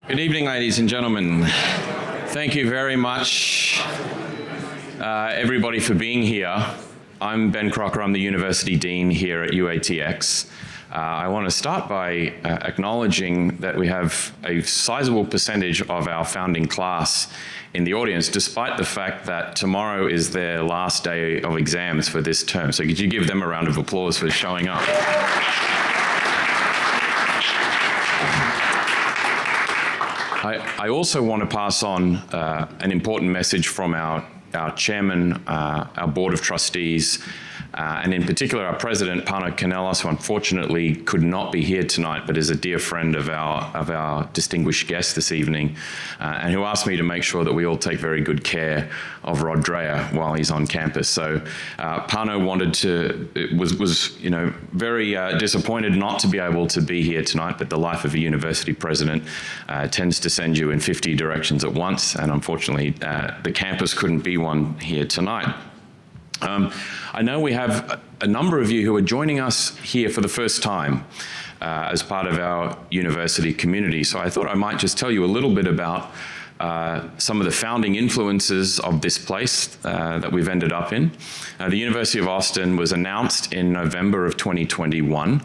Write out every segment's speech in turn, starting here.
Good evening, ladies and gentlemen. Thank you very much, everybody, for being here. I'm Ben Crocker. I'm the University Dean here at UATX. I want to start by acknowledging that we have a sizable percentage of our founding class in the audience, despite the fact that tomorrow is their last day of exams for this term. So could you give them a round of applause for showing up? I also want to pass on an important message from our chairman, our board of trustees, and in particular our president, Pano Kanelas, who unfortunately could not be here tonight, but is a dear friend of our distinguished guest this evening, and who asked me to make sure that we all take very good care of Rod Dreher while he's on campus. So Pano was very disappointed not to be able to be here tonight, but the life of a university president tends to send you in 50 directions at once, and unfortunately the campus couldn't be one here tonight. I know we have a number of you who are joining us here for the first time as part of our university community, so I thought I might just tell you a little bit about some of the founding influences of this place that we've ended up in. The University of Austin was announced in November of 2021,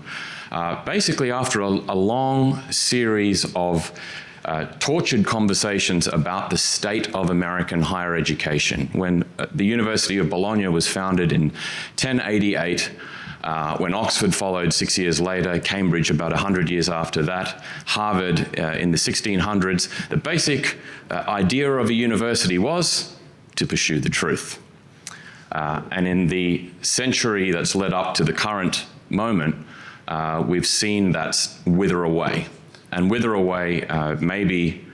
basically after a long series of tortured conversations about the state of American higher education. When the University of Bologna was founded in 1088, when Oxford followed 6 years later, Cambridge about 100 years after that, Harvard in the 1600s, the basic idea of a university was to pursue the truth. And in the century that's led up to the current moment, we've seen that wither away. And wither away maybe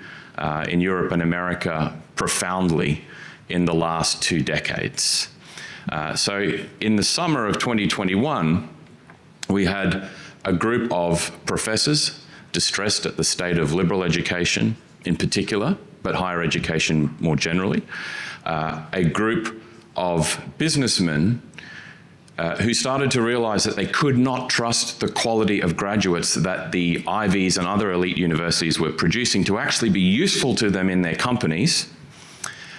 in Europe and America profoundly in the last 2 decades. So in the summer of 2021, we had a group of professors distressed at the state of liberal education in particular, but higher education more generally, a group of businessmen who started to realize that they could not trust the quality of graduates that the Ivies and other elite universities were producing to actually be useful to them in their companies.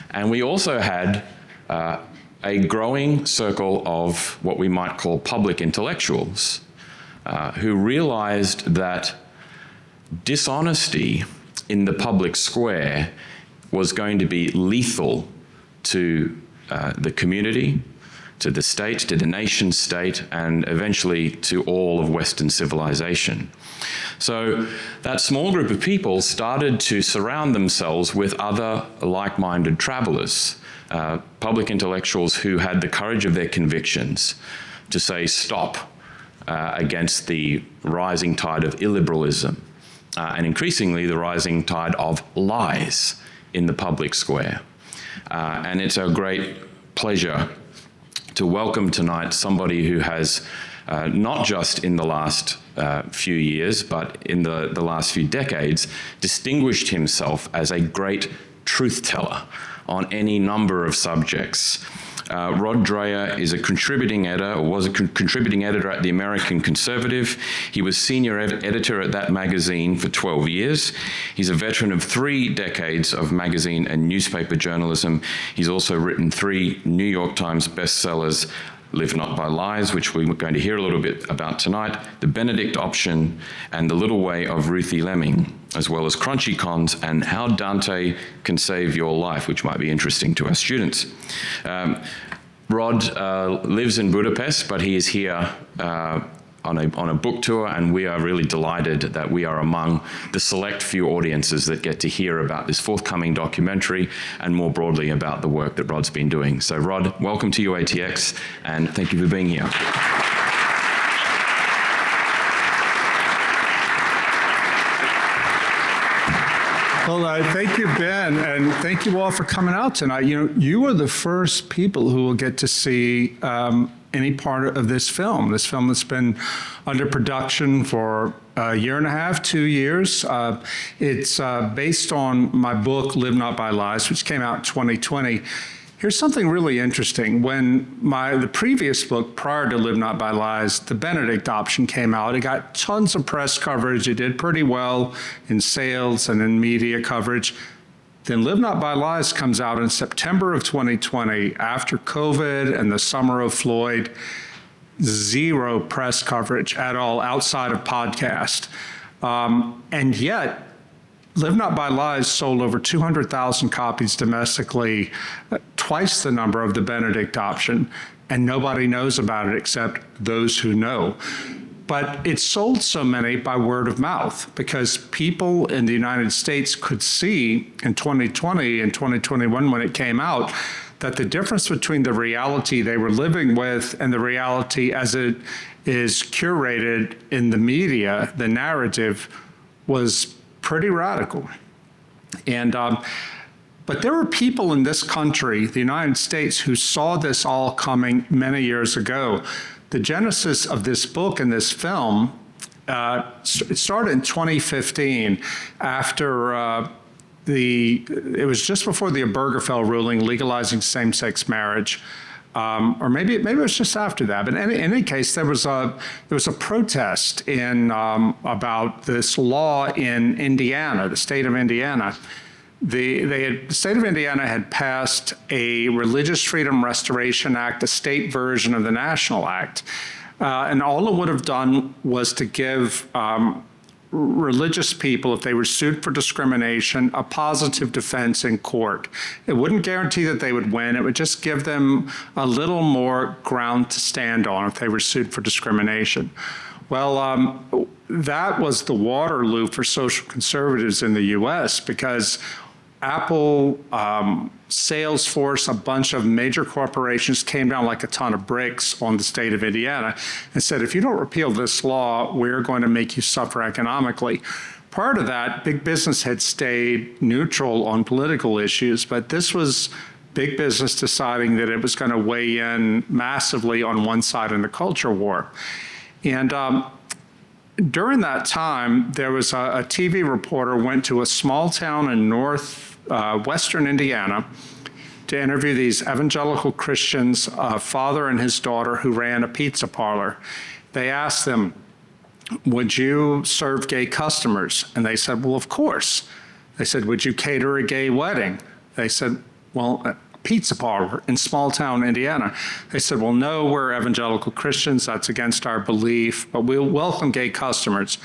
And we also had a growing circle of what we might call public intellectuals who realized that dishonesty in the public square was going to be lethal to the community, to the state, to the nation state, and eventually to all of Western civilization. So that small group of people started to surround themselves with other like-minded travelers, public intellectuals who had the courage of their convictions to say stop against the rising tide of illiberalism, and increasingly the rising tide of lies in the public square. And it's a great pleasure to welcome tonight somebody who has not just in the last few years, but in the last few decades, distinguished himself as a great truth teller on any number of subjects. Rod Dreher is a contributing editor, or was a contributing editor at the American Conservative. He was senior editor at that magazine for 12 years. He's a veteran of 3 decades of magazine and newspaper journalism. He's also written 3 New York Times bestsellers, Live Not by Lies, which we're going to hear a little bit about tonight, The Benedict Option, and The Little Way of Ruthie Lemming, as well as Crunchy Cons and How Dante Can Save Your Life, which might be interesting to our students. Rod lives in Budapest, but he is here on a book tour, and we are really delighted that we are among the select few audiences that get to hear about this forthcoming documentary and more broadly about the work that Rod's been doing. So Rod, welcome to UATX, and thank you for being here. Well, thank you, Ben, and thank you all for coming out tonight. You know, you are the first people who will get to see any part of this film that's been under production for a year and a half, 2 years. It's based on my book, Live Not by Lies, which came out in 2020. Here's something really interesting. When the previous book, prior to Live Not by Lies, The Benedict Option, came out, it got tons of press coverage. It did pretty well in sales and in media coverage. Then Live Not by Lies comes out in September of 2020, after COVID and the summer of Floyd. Zero press coverage at all outside of podcast. And yet, Live Not by Lies sold over 200,000 copies domestically, twice the number of The Benedict Option, and nobody knows about it except those who know. But it sold so many by word of mouth because people in the United States could see in 2020 and 2021 when it came out that the difference between the reality they were living with and the reality as it is curated in the media, the narrative, was pretty radical. And but there were people in this country, the United States, who saw this all coming many years ago. The genesis of this book and this film, it started in 2015 after it was just before the Obergefell ruling legalizing same-sex marriage. Or maybe it was just after that. But in any case, there was a protest about this law in Indiana, the state of Indiana. The state of Indiana had passed a Religious Freedom Restoration Act, a state version of the National Act, and all it would have done was to give religious people, if they were sued for discrimination, a positive defense in court. It wouldn't guarantee that they would win. It would just give them a little more ground to stand on if they were sued for discrimination. Well, that was the Waterloo for social conservatives in the US because Apple, Salesforce, a bunch of major corporations came down like a ton of bricks on the state of Indiana and said, if you don't repeal this law, we're going to make you suffer economically. Prior to that, big business had stayed neutral on political issues, but this was big business deciding that it was going to weigh in massively on one side in the culture war. And during that time, there was a TV reporter went to a small town in Western Indiana to interview these evangelical Christians, a father and his daughter who ran a pizza parlor. They asked them, would you serve gay customers? And they said, well, of course. They said, would you cater a gay wedding? They said, well, a pizza parlor in small town Indiana. They said, well, no, we're evangelical Christians. That's against our belief, but we'll welcome gay customers.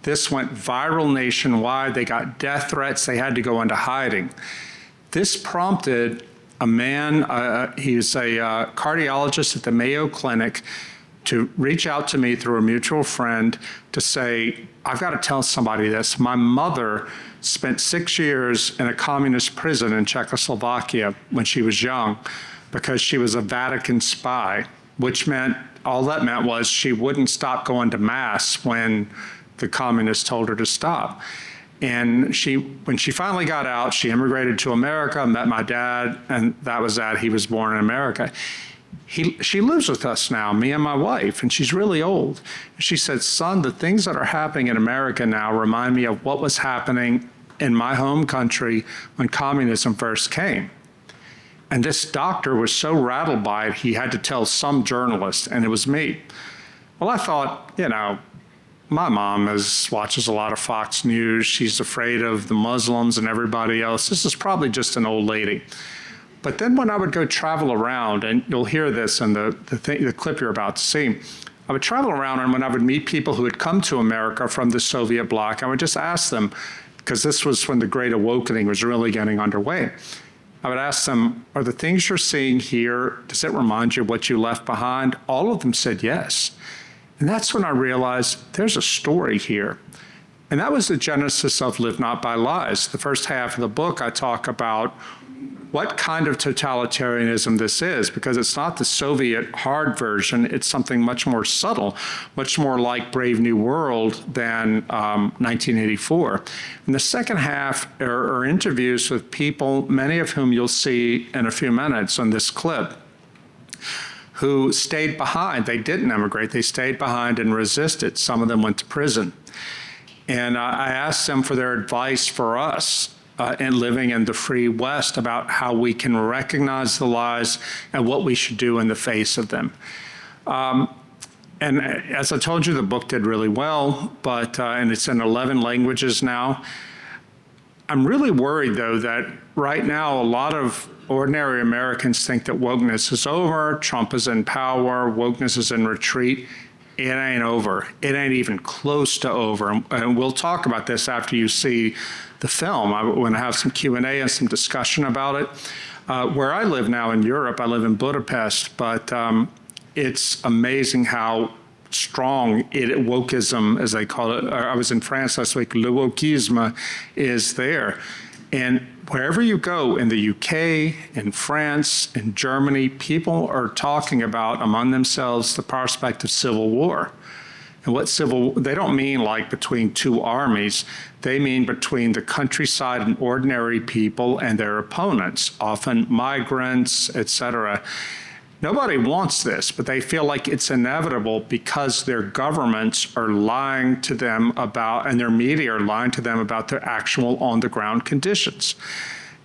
This went viral nationwide. They got death threats. They had to go into hiding. This prompted a man, he's a cardiologist at the Mayo Clinic, to reach out to me through a mutual friend to say, I've got to tell somebody this. My mother spent 6 years in a communist prison in Czechoslovakia when she was young because she was a Vatican spy, which meant, all that meant was she wouldn't stop going to Mass when the communists told her to stop. And when she finally got out, she immigrated to America, met my dad, and that was that. He was born in America. She lives with us now, me and my wife, and she's really old. She said, son, the things that are happening in America now remind me of what was happening in my home country when communism first came. And this doctor was so rattled by it, he had to tell some journalist, and it was me. Well, I thought, my mom watches a lot of Fox News. She's afraid of the Muslims and everybody else. This is probably just an old lady. But then when I would go travel around, and you'll hear this in the clip you're about to see, I would travel around, and when I would meet people who had come to America from the Soviet bloc, I would just ask them, because this was when the Great Awakening was really getting underway. I would ask them, are the things you're seeing here, does it remind you of what you left behind? All of them said yes. And that's when I realized there's a story here. And that was the genesis of Live Not by Lies. The first half of the book, I talk about what kind of totalitarianism this is, because it's not the Soviet hard version. It's something much more subtle, much more like Brave New World than 1984. And the second half are interviews with people, many of whom you'll see in a few minutes on this clip, who stayed behind. They didn't emigrate. They stayed behind and resisted. Some of them went to prison. And I asked them for their advice for us and living in the free West about how we can recognize the lies and what we should do in the face of them. And as I told you, the book did really well, but and it's in 11 languages now. I'm really worried, though, that right now a lot of ordinary Americans think that wokeness is over, Trump is in power, wokeness is in retreat. It ain't over. It ain't even close to over. And we'll talk about this after you see the film. I want to have some Q&A and some discussion about it. Where I live now in Europe, I live in Budapest, but it's amazing how strong wokeism, as they call it. I was in France last week. Le wokisme is there. And wherever you go, in the UK, in France, in Germany, people are talking about among themselves the prospect of civil war. And they don't mean like between two armies, they mean between the countryside and ordinary people and their opponents, often migrants, etc. Nobody wants this, but they feel like it's inevitable because their governments are lying to them about, and their media are lying to them about their actual on-the-ground conditions.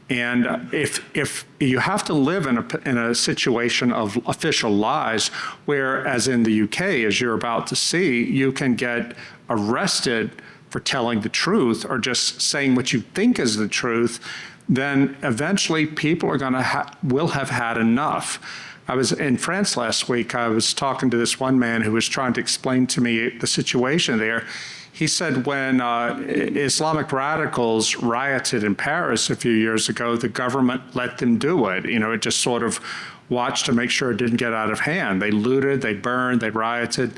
And if you have to live in a situation of official lies, where, as in the UK, as you're about to see, you can get arrested for telling the truth or just saying what you think is the truth, then eventually people are will have had enough. I was in France last week. I was talking to this one man who was trying to explain to me the situation there. He said when Islamic radicals rioted in Paris a few years ago, the government let them do it. You know, it just sort of watched to make sure it didn't get out of hand. They looted, they burned, they rioted.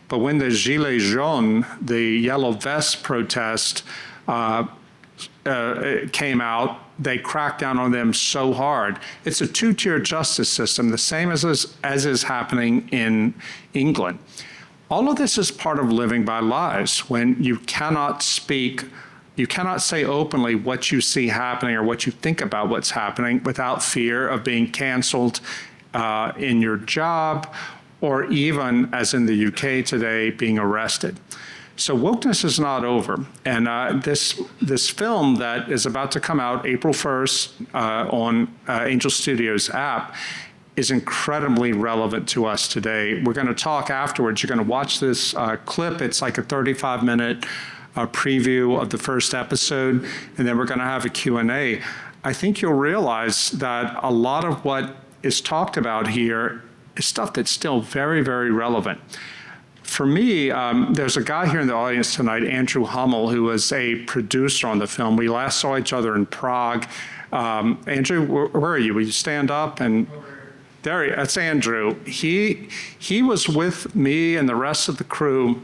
But when the Gilets jaunes, the yellow vest protest, came out, they cracked down on them so hard. It's a two-tier justice system, the same as is happening in England. All of this is part of living by lies, when you cannot speak, you cannot say openly what you see happening or what you think about what's happening without fear of being canceled in your job, or even, as in the UK today, being arrested. So wokeness is not over. And this film that is about to come out April 1st on Angel Studios app is incredibly relevant to us today. We're going to talk afterwards. You're going to watch this clip. It's like a 35-minute preview of the first episode, and then we're going to have a Q&A. I think you'll realize that a lot of what is talked about here is stuff that's still very, very relevant. For me, there's a guy here in the audience tonight, Andrew Hummel, who was a producer on the film. We last saw each other in Prague. Andrew, where are you? Will you stand up? And that's Andrew. He was with me and the rest of the crew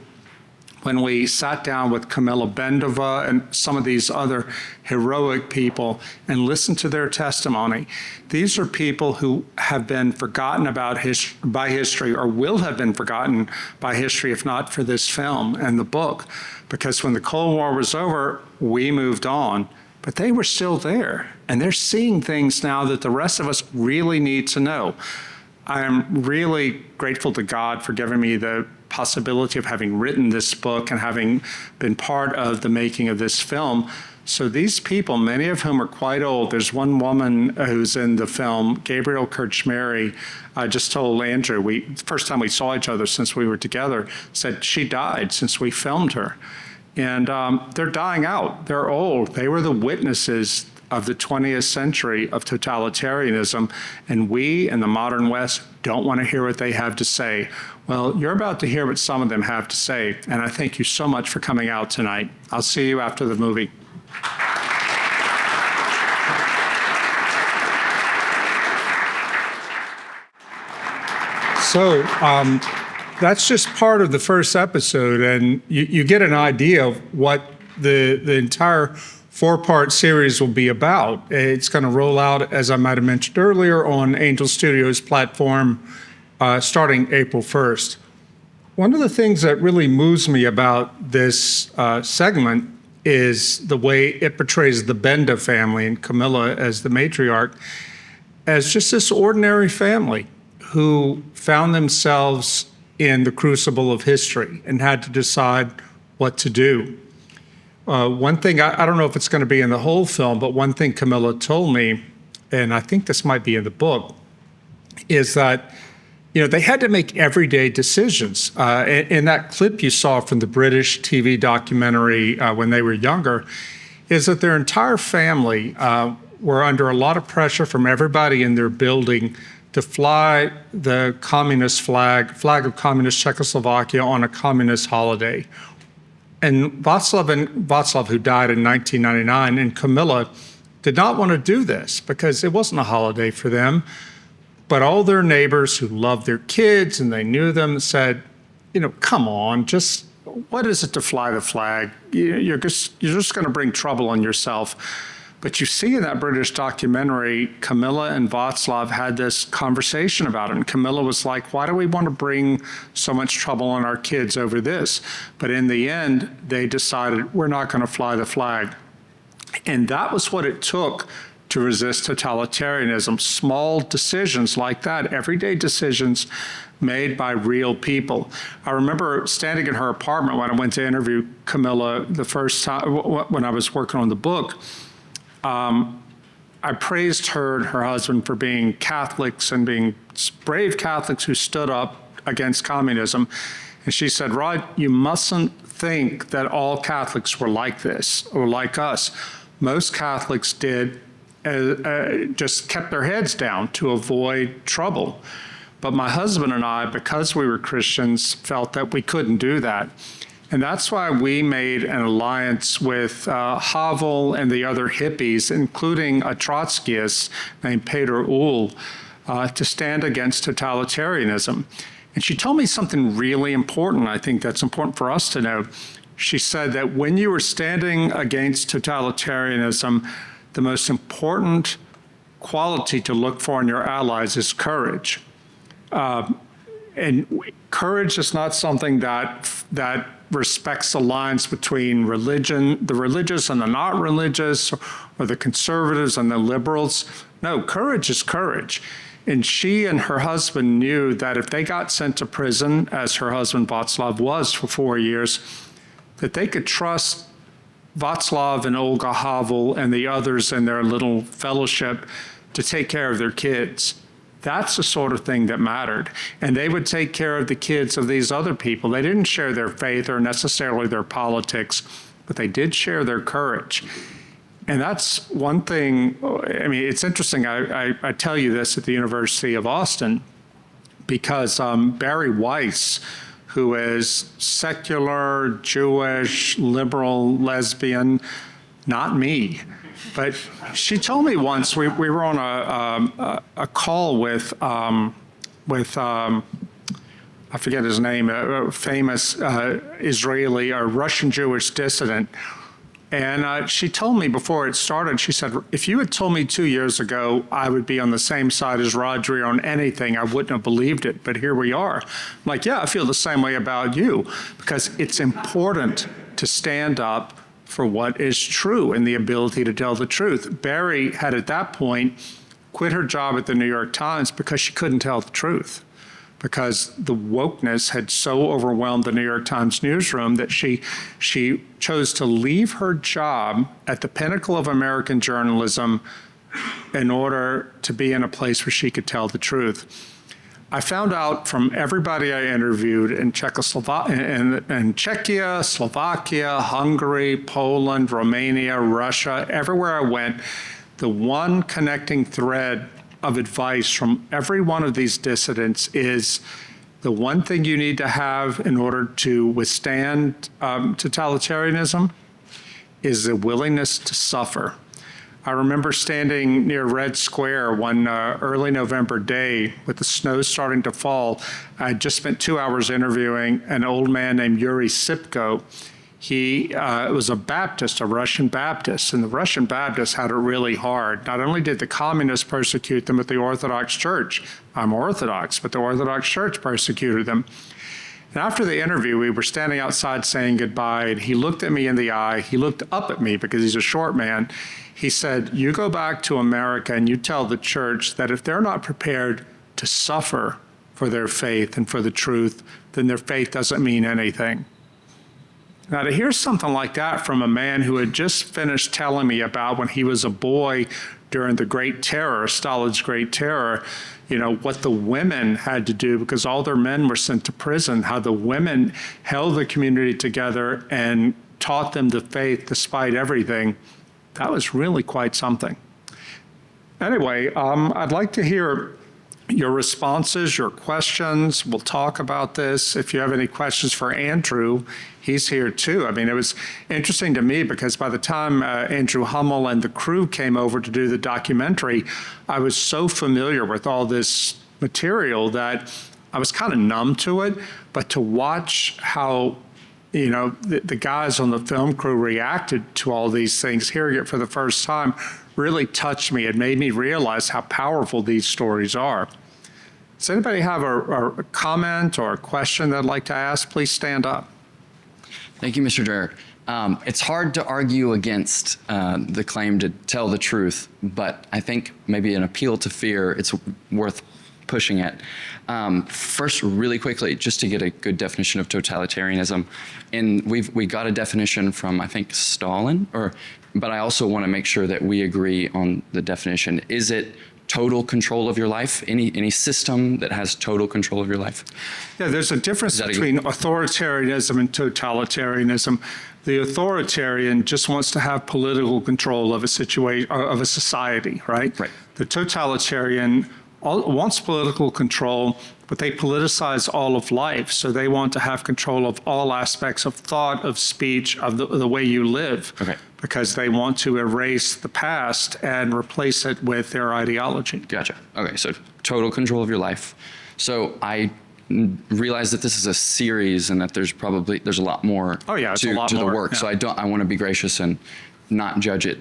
when we sat down with Kamila Bendova and some of these other heroic people and listened to their testimony. These are people who have been forgotten about by history, or will have been forgotten by history if not for this film and the book. Because when the Cold War was over, we moved on, but they were still there. And they're seeing things now that the rest of us really need to know. I am really grateful to God for giving me the possibility of having written this book and having been part of the making of this film. So these people, many of whom are quite old, there's one woman who's in the film, Gabrielle Kirchmary. I just told Andrew, the first time we saw each other since we were together, said she died since we filmed her. And they're dying out. They're old. They were the witnesses of the 20th century of totalitarianism, and we in the modern West don't want to hear what they have to say. Well, you're about to hear what some of them have to say, and I thank you so much for coming out tonight. I'll see you after the movie. So that's just part of the first episode, and you get an idea of what the entire four-part series will be about. It's going to roll out, as I might have mentioned earlier, on Angel Studios platform starting April 1st. One of the things that really moves me about this segment is the way it portrays the Benda family and Kamila as the matriarch as just this ordinary family who found themselves in the crucible of history and had to decide what to do. One thing, I don't know if it's going to be in the whole film, but one thing Camilla told me, and I think this might be in the book, is that they had to make everyday decisions. In that clip you saw from the British TV documentary when they were younger, is that their entire family were under a lot of pressure from everybody in their building to fly the communist flag of communist Czechoslovakia on a communist holiday. And Václav, who died in 1999, and Camilla did not want to do this because it wasn't a holiday for them. But all their neighbors who loved their kids and they knew them said, come on, just what is it to fly the flag? You're just going to bring trouble on yourself. But you see in that British documentary, Camilla and Václav had this conversation about it. And Camilla was like, why do we want to bring so much trouble on our kids over this? But in the end, they decided we're not going to fly the flag. And that was what it took to resist totalitarianism. Small decisions like that, everyday decisions made by real people. I remember standing in her apartment when I went to interview Camilla the first time when I was working on the book. I praised her and her husband for being Catholics and being brave Catholics who stood up against communism. And she said, Rod, you mustn't think that all Catholics were like this or like us. Most Catholics did just kept their heads down to avoid trouble. But my husband and I, because we were Christians, felt that we couldn't do that. And that's why we made an alliance with Havel and the other hippies, including a Trotskyist named Peter Uhl, to stand against totalitarianism. And she told me something really important. I think that's important for us to know. She said that when you were standing against totalitarianism, the most important quality to look for in your allies is courage. And courage is not something that respects the lines between religion, the religious and the not religious, or the conservatives and the liberals. No, courage is courage. And she and her husband knew that if they got sent to prison, as her husband Václav was for 4 years, that they could trust Václav and Olga Havel and the others in their little fellowship to take care of their kids. That's the sort of thing that mattered. And they would take care of the kids of these other people. They didn't share their faith or necessarily their politics, but they did share their courage. And that's one thing. I mean, it's interesting. I tell you this at the University of Austin because Barry Weiss, who is secular, Jewish, liberal, lesbian, not me. But she told me once, we were on a call with I forget his name, a famous Israeli or Russian Jewish dissident. And she told me before it started, she said, if you had told me 2 years ago I would be on the same side as Rod Dreher on anything, I wouldn't have believed it. But here we are. I'm like, yeah, I feel the same way about you, because it's important to stand up for what is true and the ability to tell the truth. Barry had at that point quit her job at the New York Times because she couldn't tell the truth, because the wokeness had so overwhelmed the New York Times newsroom that she chose to leave her job at the pinnacle of American journalism in order to be in a place where she could tell the truth. I found out from everybody I interviewed in Czechia, Slovakia, Hungary, Poland, Romania, Russia, everywhere I went, the one connecting thread of advice from every one of these dissidents is the one thing you need to have in order to withstand totalitarianism is the willingness to suffer. I remember standing near Red Square one early November day with the snow starting to fall. I had just spent 2 hours interviewing an old man named Yuri Sipko. He was a Baptist, a Russian Baptist, and the Russian Baptists had it really hard. Not only did the communists persecute them, but the Orthodox Church. I'm Orthodox, but the Orthodox Church persecuted them. And after the interview, we were standing outside saying goodbye, and he looked at me in the eye. He looked up at me because he's a short man. He said, you go back to America and you tell the church that if they're not prepared to suffer for their faith and for the truth, then their faith doesn't mean anything. Now, to hear something like that from a man who had just finished telling me about when he was a boy during the Great Terror, Stalin's Great Terror, you know, what the women had to do because all their men were sent to prison, how the women held the community together and taught them the faith despite everything, that was really quite something. Anyway, I'd like to hear your responses, your questions. We'll talk about this. If you have any questions for Andrew, he's here too. I mean, it was interesting to me because by the time Andrew Hummel and the crew came over to do the documentary, I was so familiar with all this material that I was kind of numb to it. But to watch how, you know, the guys on the film crew reacted to all these things, hearing it for the first time, really touched me. It made me realize how powerful these stories are. Does anybody have a comment or a question they'd like to ask? Please stand up. Thank you, Mr. Dreher. It's hard to argue against the claim to tell the truth, but I think maybe an appeal to fear, it's worth pushing it. First, really quickly, just to get a good definition of totalitarianism, and we got a definition from, I think, Stalin, but I also want to make sure that we agree on the definition. Is it total control of your life? Any system that has total control of your life? Yeah, there's a difference between authoritarianism and totalitarianism. The authoritarian just wants to have political control of a situation, of a society, right? Right. The totalitarian wants political control, but they politicize all of life. So they want to have control of all aspects of thought, of speech, of the way you live. Okay. Because they want to erase the past and replace it with their ideology. Gotcha. Okay, so total control of your life. So I realize that this is a series and that there's a lot more to the work. Yeah. So I want to be gracious and not judge it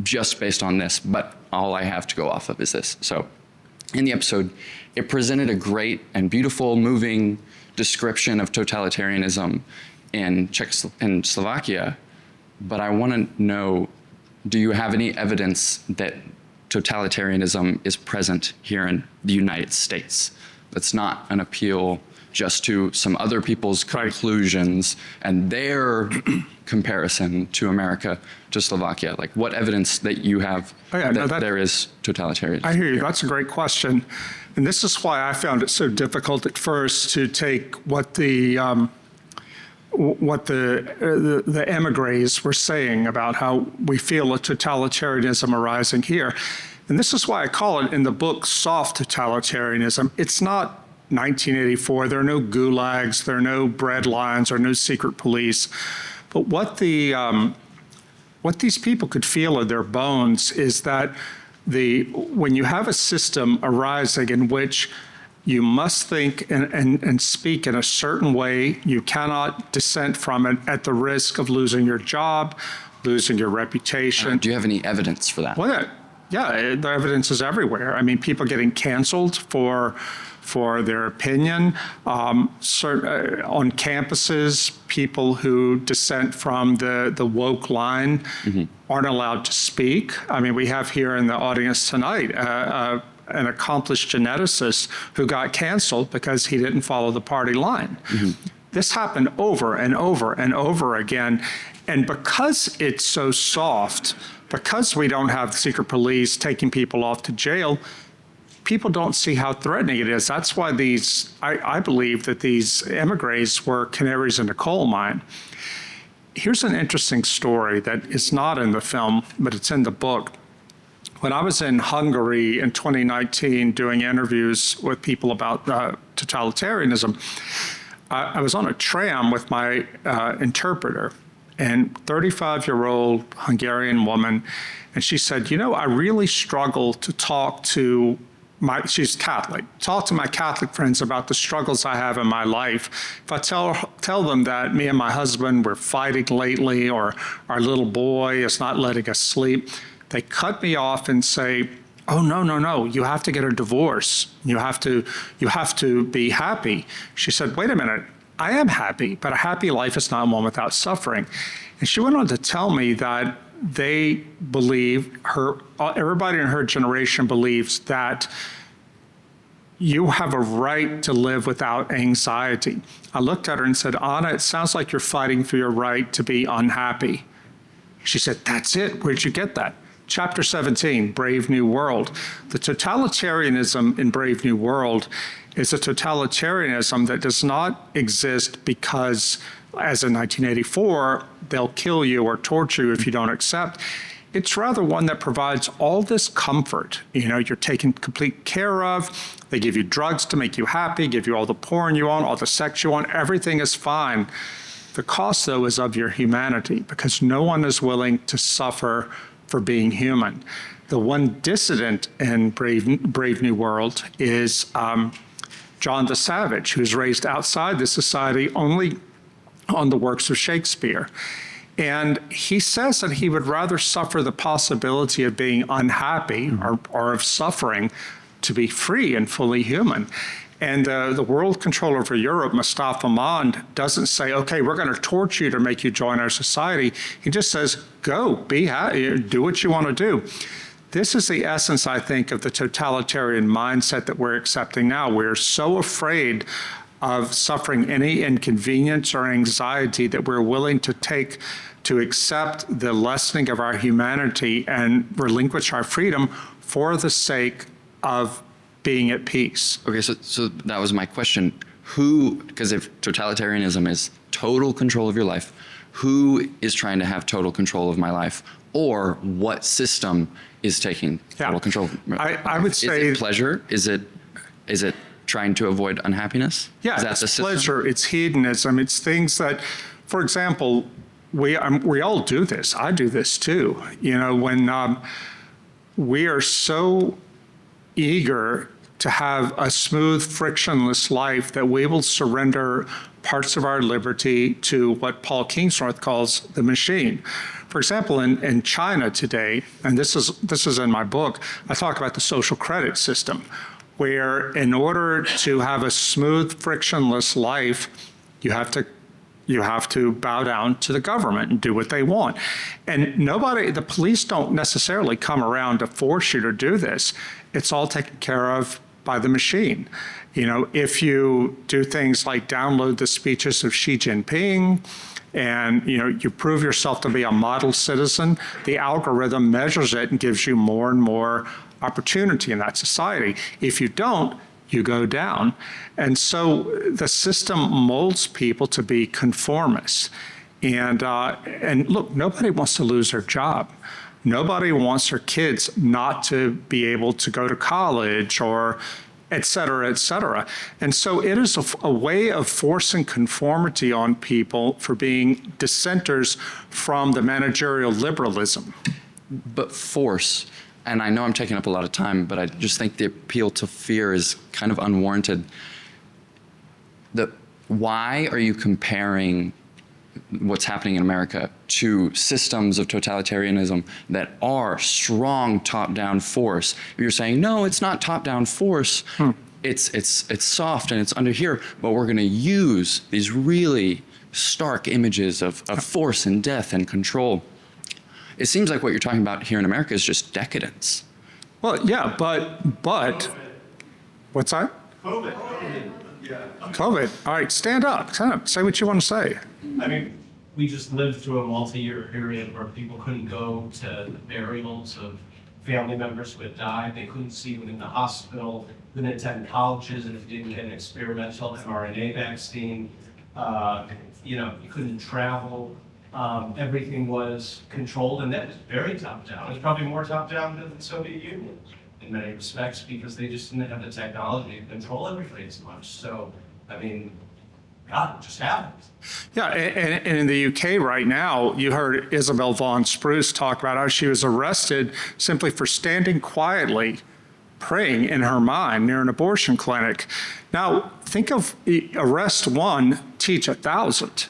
just based on this, but all I have to go off of is this. So in the episode, it presented a great and beautiful, moving description of totalitarianism in Slovakia. But I want to know, do you have any evidence that totalitarianism is present here in the United States? That's not an appeal just to some other people's conclusions and their comparison to America, to Slovakia. Like, what evidence that you have that there is totalitarianism? I hear you. That's a great question. And this is why I found it so difficult at first to take what the emigres were saying about how we feel a totalitarianism arising here. And this is why I call it in the book soft totalitarianism. It's not 1984. There are no gulags, there are no bread lines, or no secret police. But what these people could feel in their bones is that when you have a system arising in which you must think and speak in a certain way. You cannot dissent from it at the risk of losing your job, losing your reputation. Do you have any evidence for that? Well, yeah, the evidence is everywhere. I mean, people getting canceled for their opinion. On campuses, people who dissent from the woke line aren't allowed to speak. I mean, we have here in the audience tonight an accomplished geneticist who got canceled because he didn't follow the party line. This happened over and over and over again. And because it's so soft, because we don't have secret police taking people off to jail, people don't see how threatening it is. That's why I believe that these emigres were canaries in the coal mine. Here's an interesting story that is not in the film, but it's in the book. When I was in Hungary in 2019 doing interviews with people about totalitarianism, I was on a tram with my interpreter, and 35-year-old Hungarian woman, and she said, you know, I really struggle to talk to she's Catholic, talk to my Catholic friends about the struggles I have in my life. If I tell them that me and my husband were fighting lately, or our little boy is not letting us sleep, they cut me off and say, oh, no, you have to get a divorce. You have to be happy. She said, wait a minute, I am happy, but a happy life is not one without suffering. And she went on to tell me that they believe, everybody in her generation believes that you have a right to live without anxiety. I looked at her and said, Anna, it sounds like you're fighting for your right to be unhappy. She said, that's it. Where'd you get that? Chapter 17, Brave New World. The totalitarianism in Brave New World is a totalitarianism that does not exist because, as in 1984, they'll kill you or torture you if you don't accept. It's rather one that provides all this comfort. You know, you're taken complete care of. They give you drugs to make you happy, give you all the porn you want, all the sex you want. Everything is fine. The cost, though, is of your humanity, because no one is willing to suffer for being human. The one dissident in Brave New World is John the Savage, who's raised outside the society only on the works of Shakespeare. And he says that he would rather suffer the possibility of being unhappy or of suffering to be free and fully human. And the world controller for Europe, Mustafa Mond, doesn't say, okay, we're going to torture you to make you join our society. He just says, go, be happy, do what you want to do. This is the essence, I think, of the totalitarian mindset that we're accepting now. We're so afraid of suffering any inconvenience or anxiety that we're willing to accept the lessening of our humanity and relinquish our freedom for the sake of being at peace. Okay, so that was my question. Who, because if totalitarianism is total control of your life, who is trying to have total control of my life? Or what system is taking total control? I would say... Is it pleasure? Is it trying to avoid unhappiness? Yeah, is that it's pleasure, it's hedonism, it's things that, for example, we all do this. I do this too. You know, when we are so eager to have a smooth, frictionless life that we will surrender parts of our liberty to what Paul Kingsnorth calls the machine. For example, in China today, and this is in my book, I talk about the social credit system, where in order to have a smooth, frictionless life, you have to bow down to the government and do what they want. And the police don't necessarily come around to force you to do this. It's all taken care of by the machine. You know, if you do things like download the speeches of Xi Jinping, and you prove yourself to be a model citizen, the algorithm measures it and gives you more and more opportunity in that society. If you don't, you go down. And so the system molds people to be conformists. And look, nobody wants to lose their job. Nobody wants their kids not to be able to go to college or et cetera, et cetera. And so it is a way of forcing conformity on people for being dissenters from the managerial liberalism. But force, and I know I'm taking up a lot of time, but I just think the appeal to fear is kind of unwarranted. Why are you comparing what's happening in America to systems of totalitarianism that are strong top-down force? You're saying, no, it's not top-down force. It's soft and it's under here, but we're going to use these really stark images of force and death and control. It seems like what you're talking about here in America is just decadence. Well, yeah, but what's that? COVID. COVID. All right, stand up. Say what you want to say. I mean, we just lived through a multi-year period where people couldn't go to the burials of family members who had died. They couldn't see them in the hospital, couldn't attend colleges if you didn't get an experimental mRNA vaccine. You couldn't travel. Everything was controlled, and that was very top-down. It was probably more top-down than the Soviet Union in many respects, because they just didn't have the technology to control everything as much. So, I mean, God, it just happened. Yeah, and in the UK right now, you heard Isabel Vaughan Spruce talk about how she was arrested simply for standing quietly, praying in her mind near an abortion clinic. Now, think of arrest one, teach 1,000.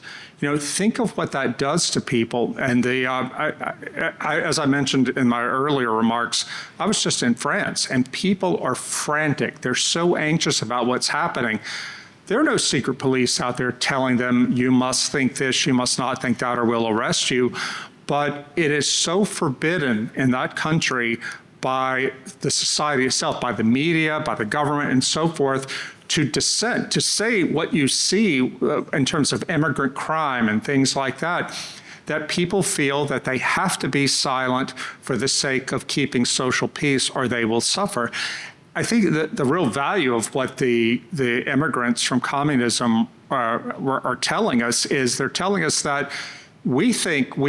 Think of what that does to people. And as I mentioned in my earlier remarks, I was just in France, and people are frantic. They're so anxious about what's happening. There are no secret police out there telling them, you must think this, you must not think that, or we'll arrest you. But it is so forbidden in that country by the society itself, by the media, by the government, and so forth, to dissent, to say what you see in terms of immigrant crime and things like that, that people feel that they have to be silent for the sake of keeping social peace or they will suffer. I think that the real value of what the immigrants from communism are telling us is they're telling us that we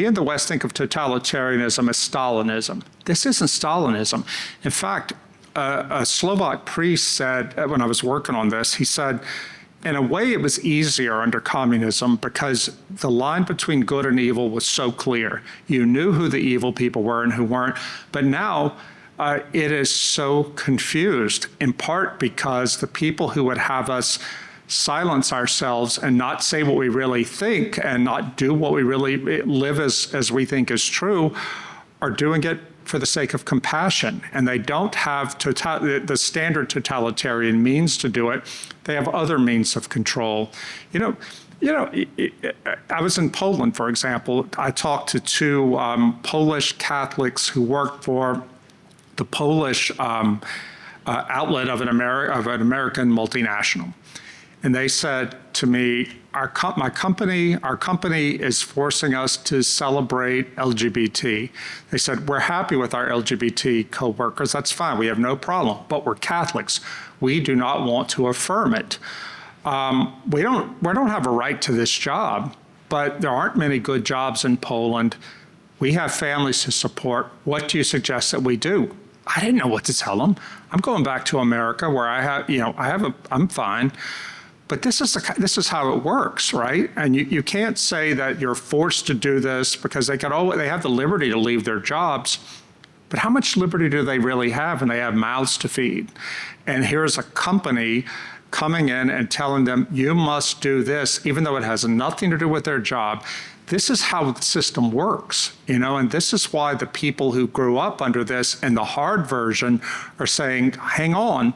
in the West think of totalitarianism as Stalinism. This isn't Stalinism. In fact, a Slovak priest said, when I was working on this, he said, in a way it was easier under communism because the line between good and evil was so clear. You knew who the evil people were and who weren't. But now it is so confused, in part because the people who would have us silence ourselves and not say what we really think and not do what we really live as we think is true are doing it for the sake of compassion. And they don't have the standard totalitarian means to do it. They have other means of control. I was in Poland, for example. I talked to two Polish Catholics who worked for the Polish outlet of an American multinational. And they said to me, our company is forcing us to celebrate LGBT. They said, we're happy with our LGBT coworkers. That's fine. We have no problem. But we're Catholics. We do not want to affirm it. We don't have a right to this job, but there aren't many good jobs in Poland. We have families to support. What do you suggest that we do? I didn't know what to tell them. I'm going back to America where I'm fine. But this is how it works, right? And you can't say that you're forced to do this because they have the liberty to leave their jobs. But how much liberty do they really have when they have mouths to feed? And here's a company coming in and telling them, you must do this, even though it has nothing to do with their job. This is how the system works, and this is why the people who grew up under this and the hard version are saying, hang on,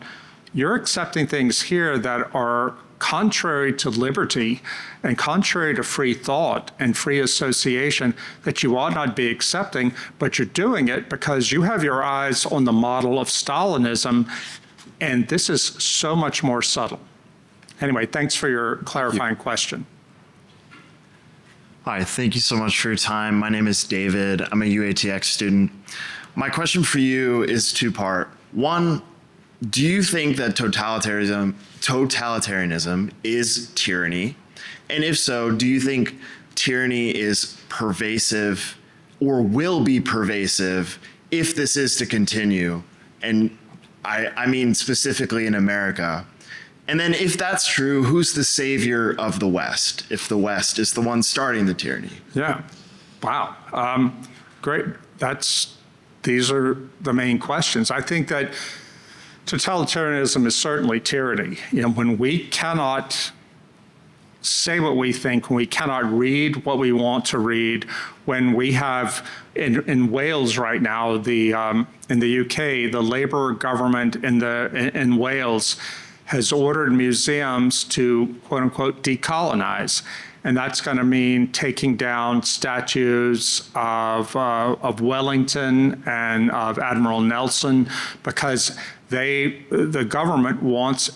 you're accepting things here that are contrary to liberty and contrary to free thought and free association that you ought not be accepting, but you're doing it because you have your eyes on the model of Stalinism, and this is so much more subtle. Anyway, thanks for your clarifying question. Hi, thank you so much for your time. My name is David. I'm a UATX student. My question for you is two-part. One, do you think that totalitarianism is tyranny? And if so, do you think tyranny is pervasive or will be pervasive if this is to continue? And I mean specifically in America. And then if that's true, who's the savior of the West, if the West is the one starting the tyranny? Yeah, wow, great. These are the main questions. I think that totalitarianism is certainly tyranny. When we cannot say what we think, when we cannot read what we want to read, when we have in Wales right now, in the UK, the Labour government in Wales has ordered museums to, quote unquote, decolonize. And that's going to mean taking down statues of Wellington and of Admiral Nelson because the government wants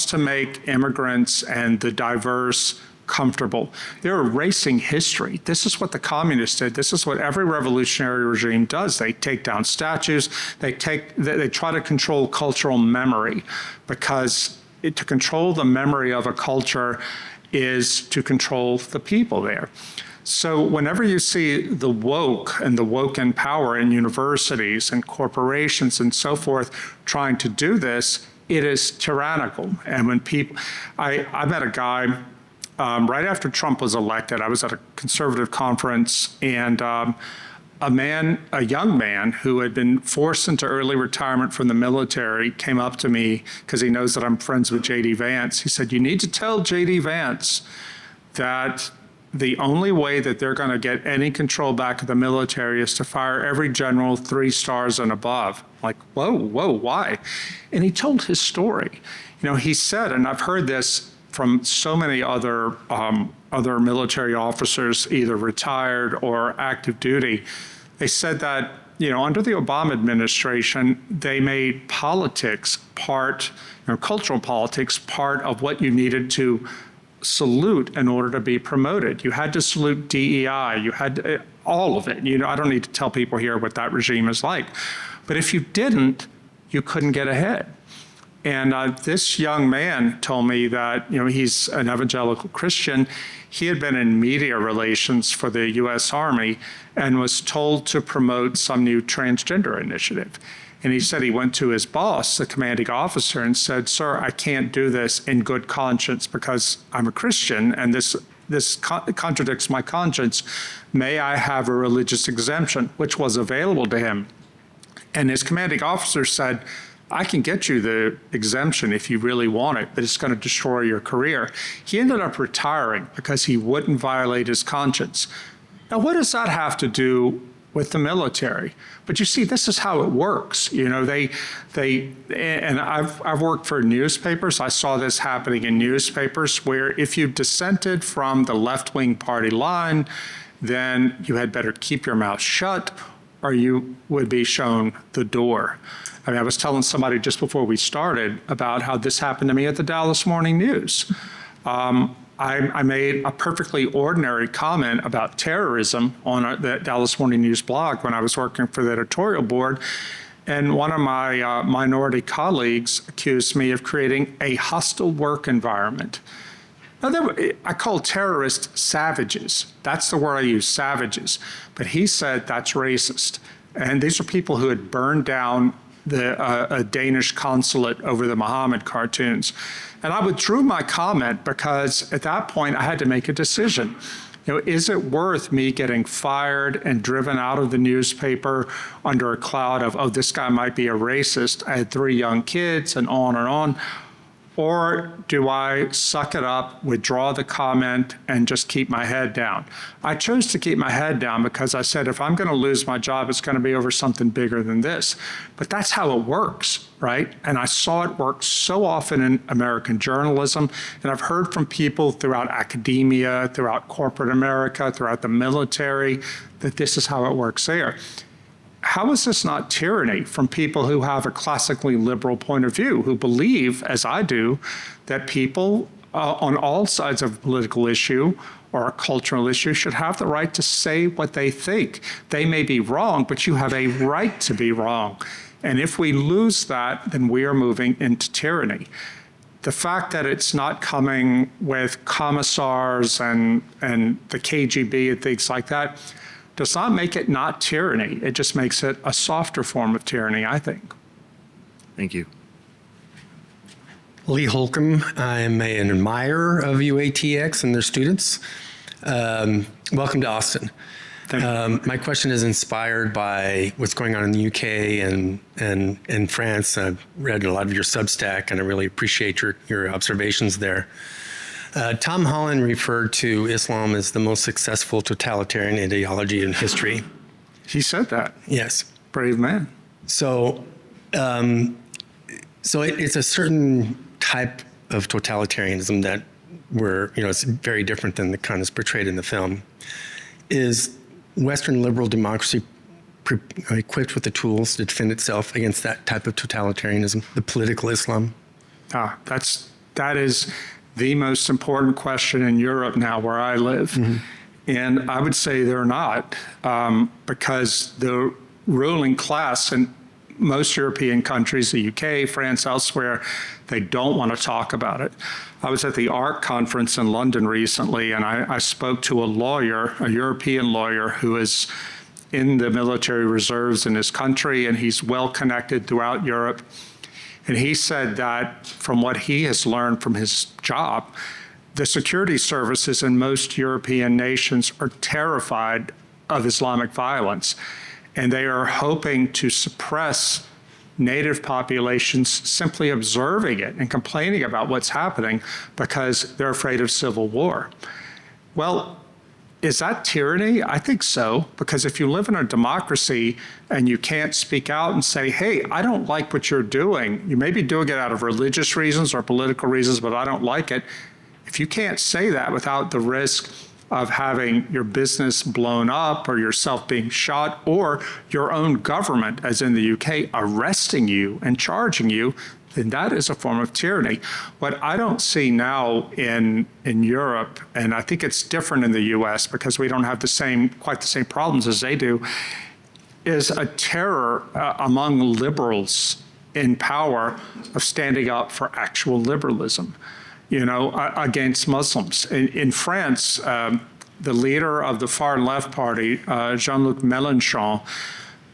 to make immigrants and the diverse comfortable. They're erasing history. This is what the communists did. This is what every revolutionary regime does. They take down statues. They try to control cultural memory because to control the memory of a culture is to control the people there. So whenever you see the woke and the woke in power in universities and corporations and so forth trying to do this, it is tyrannical. And when I met a guy right after Trump was elected. I was at a conservative conference, and a young man who had been forced into early retirement from the military came up to me because he knows that I'm friends with J.D. Vance. He said, you need to tell J.D. Vance that the only way that they're going to get any control back of the military is to fire every general 3 stars and above. Like, whoa, why? And he told his story. He said, and I've heard this from so many other military officers, either retired or active duty, they said that under the Obama administration, they made politics part, cultural politics part of what you needed to salute in order to be promoted. You had to salute DEI. You had all of it. I don't need to tell people here what that regime is like. But if you didn't, you couldn't get ahead. And this young man told me that, he's an evangelical Christian. He had been in media relations for the U.S. Army and was told to promote some new transgender initiative. And he said he went to his boss, the commanding officer, and said, "Sir, I can't do this in good conscience because I'm a Christian and this contradicts my conscience. May I have a religious exemption?" which was available to him. And his commanding officer said, "I can get you the exemption if you really want it, but it's going to destroy your career." He ended up retiring because he wouldn't violate his conscience. Now, what does that have to do with the military? But you see, this is how it works. And I've worked for newspapers. I saw this happening in newspapers where if you dissented from the left-wing party line, then you had better keep your mouth shut or you would be shown the door. I was telling somebody just before we started about how this happened to me at the Dallas Morning News. I made a perfectly ordinary comment about terrorism on the Dallas Morning News blog when I was working for the editorial board, and one of my minority colleagues accused me of creating a hostile work environment. Now, I call terrorists savages. That's the word I use, savages. But he said that's racist. And these are people who had burned down a Danish consulate over the Muhammad cartoons. And I withdrew my comment because at that point I had to make a decision. Is it worth me getting fired and driven out of the newspaper under a cloud of, oh, this guy might be a racist, I had 3 young kids, and on and on? Or do I suck it up, withdraw the comment, and just keep my head down? I chose to keep my head down because I said, if I'm going to lose my job, it's going to be over something bigger than this. But that's how it works, right? And I saw it work so often in American journalism, and I've heard from people throughout academia, throughout corporate America, throughout the military, that this is how it works there. How is this not tyranny from people who have a classically liberal point of view, who believe, as I do, that people on all sides of a political issue or a cultural issue should have the right to say what they think? They may be wrong, but you have a right to be wrong. And if we lose that, then we are moving into tyranny. The fact that it's not coming with commissars and the KGB and things like that does not make it not tyranny. It just makes it a softer form of tyranny, I think. Thank you. Lee Holcomb. I'm an admirer of UATX and their students. Welcome to Austin. My question is inspired by what's going on in the UK and in France. I've read a lot of your Substack, and I really appreciate your observations there. Tom Holland referred to Islam as the most successful totalitarian ideology in history. He said that. Yes. Brave man. So it's a certain type of totalitarianism that it's very different than the kind that's portrayed in the film. Is Western liberal democracy equipped with the tools to defend itself against that type of totalitarianism, the political Islam? That is the most important question in Europe now, where I live. Mm-hmm. And I would say they're not, because the ruling class in most European countries, the UK, France, elsewhere, they don't want to talk about it. I was at the ARC conference in London recently, and I spoke to a lawyer, a European lawyer, who is in the military reserves in his country, and he's well connected throughout Europe. And he said that from what he has learned from his job, the security services in most European nations are terrified of Islamic violence, and they are hoping to suppress native populations simply observing it and complaining about what's happening because they're afraid of civil war. Well, is that tyranny? I think so, because if you live in a democracy and you can't speak out and say, hey, I don't like what you're doing, you may be doing it out of religious reasons or political reasons, but I don't like it. If you can't say that without the risk of having your business blown up or yourself being shot or your own government, as in the UK, arresting you and charging you, then that is a form of tyranny. What I don't see now in Europe, and I think it's different in the US because we don't have quite the same problems as they do, is a terror among liberals in power of standing up for actual liberalism, against Muslims. In France, the leader of the far left party, Jean-Luc Mélenchon,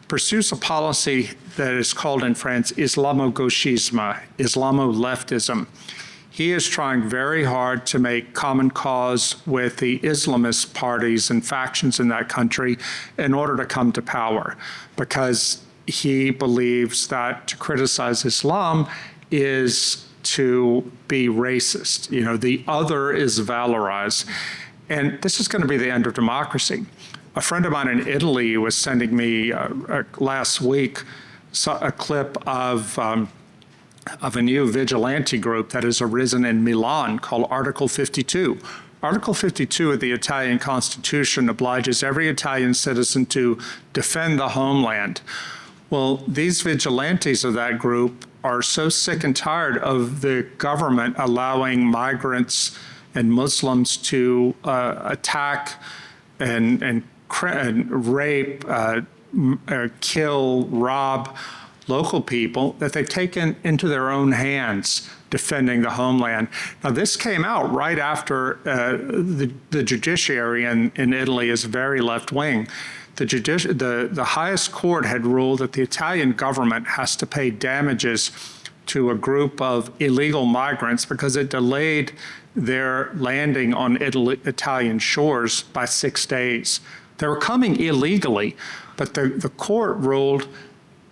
pursues a policy that is called in France Islamo-gauchisme, Islamo-leftism. He is trying very hard to make common cause with the Islamist parties and factions in that country in order to come to power, because he believes that to criticize Islam is to be racist. The other is valorized. And this is going to be the end of democracy. A friend of mine in Italy was sending me last week a clip of a new vigilante group that has arisen in Milan called Article 52. Article 52 of the Italian Constitution obliges every Italian citizen to defend the homeland. Well, these vigilantes of that group are so sick and tired of the government allowing migrants and Muslims to attack and rape, kill, rob local people that they've taken into their own hands defending the homeland. Now, this came out right after the judiciary in Italy is very left-wing. The highest court had ruled that the Italian government has to pay damages to a group of illegal migrants because it delayed their landing on Italian shores by 6 days. They were coming illegally, but the court ruled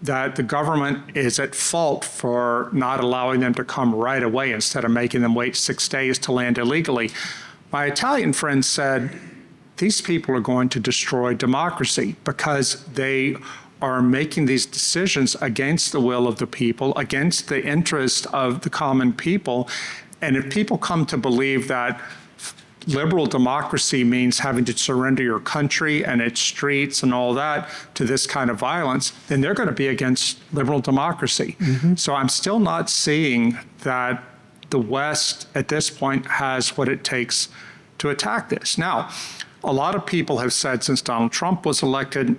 that the government is at fault for not allowing them to come right away instead of making them wait 6 days to land illegally. My Italian friend said, these people are going to destroy democracy because they are making these decisions against the will of the people, against the interest of the common people. And if people come to believe that liberal democracy means having to surrender your country and its streets and all that to this kind of violence, then they're going to be against liberal democracy. Mm-hmm. So I'm still not seeing that the West at this point has what it takes to attack this. Now, a lot of people have said since Donald Trump was elected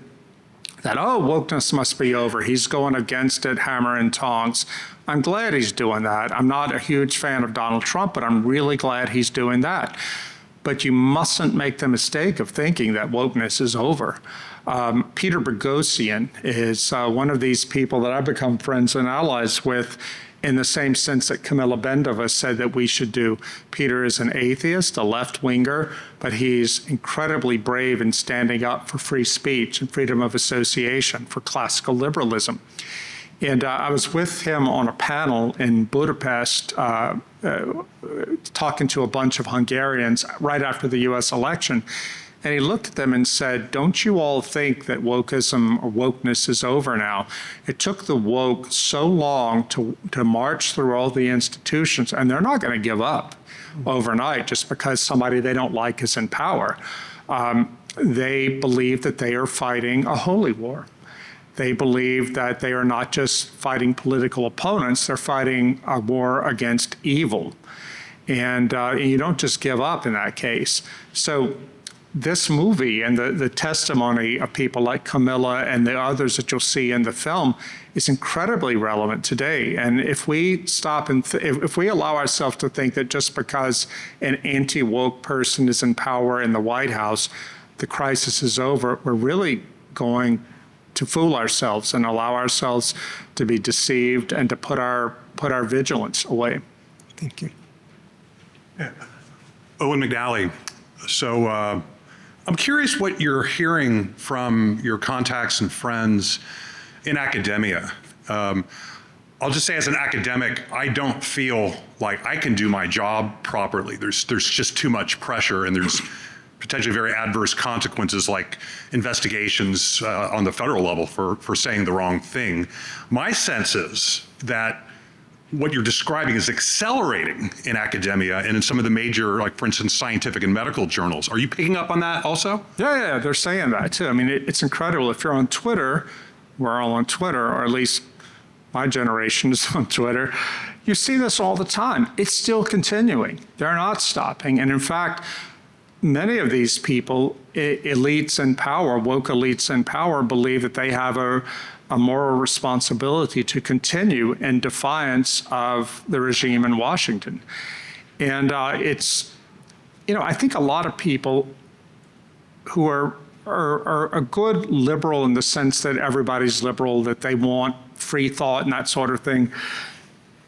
that, wokeness must be over. He's going against it, hammer and tongs. I'm glad he's doing that. I'm not a huge fan of Donald Trump, but I'm really glad he's doing that. But you mustn't make the mistake of thinking that wokeness is over. Peter Boghossian is one of these people that I've become friends and allies with in the same sense that Camilla Bendova said that we should do. Peter is an atheist, a left-winger, but he's incredibly brave in standing up for free speech and freedom of association, for classical liberalism. And I was with him on a panel in Budapest talking to a bunch of Hungarians right after the US election. And he looked at them and said, don't you all think that wokeism or wokeness is over now? It took the woke so long to march through all the institutions, and they're not going to give up overnight just because somebody they don't like is in power. They believe that they are fighting a holy war. They believe that they are not just fighting political opponents, they're fighting a war against evil. And you don't just give up in that case. So this movie and the testimony of people like Camilla and the others that you'll see in the film is incredibly relevant today. And if we stop and if we allow ourselves to think that just because an anti-woke person is in power in the White House, the crisis is over, we're really going to fool ourselves and allow ourselves to be deceived and to put our vigilance away. Thank you. Yeah. Owen McNally. So I'm curious what you're hearing from your contacts and friends in academia. I'll just say as an academic, I don't feel like I can do my job properly. There's just too much pressure, and there's potentially very adverse consequences like investigations on the federal level for saying the wrong thing. My sense is that what you're describing is accelerating in academia and in some of the major, like for instance, scientific and medical journals. Are you picking up on that also? Yeah, they're saying that too. I mean, it's incredible. If you're on Twitter, we're all on Twitter, or at least my generation is on Twitter, you see this all the time. It's still continuing. They're not stopping. And in fact, many of these people, elites in power, woke elites in power, believe that they have a moral responsibility to continue in defiance of the regime in Washington. And it's, I think a lot of people who are a good liberal in the sense that everybody's liberal, that they want free thought and that sort of thing.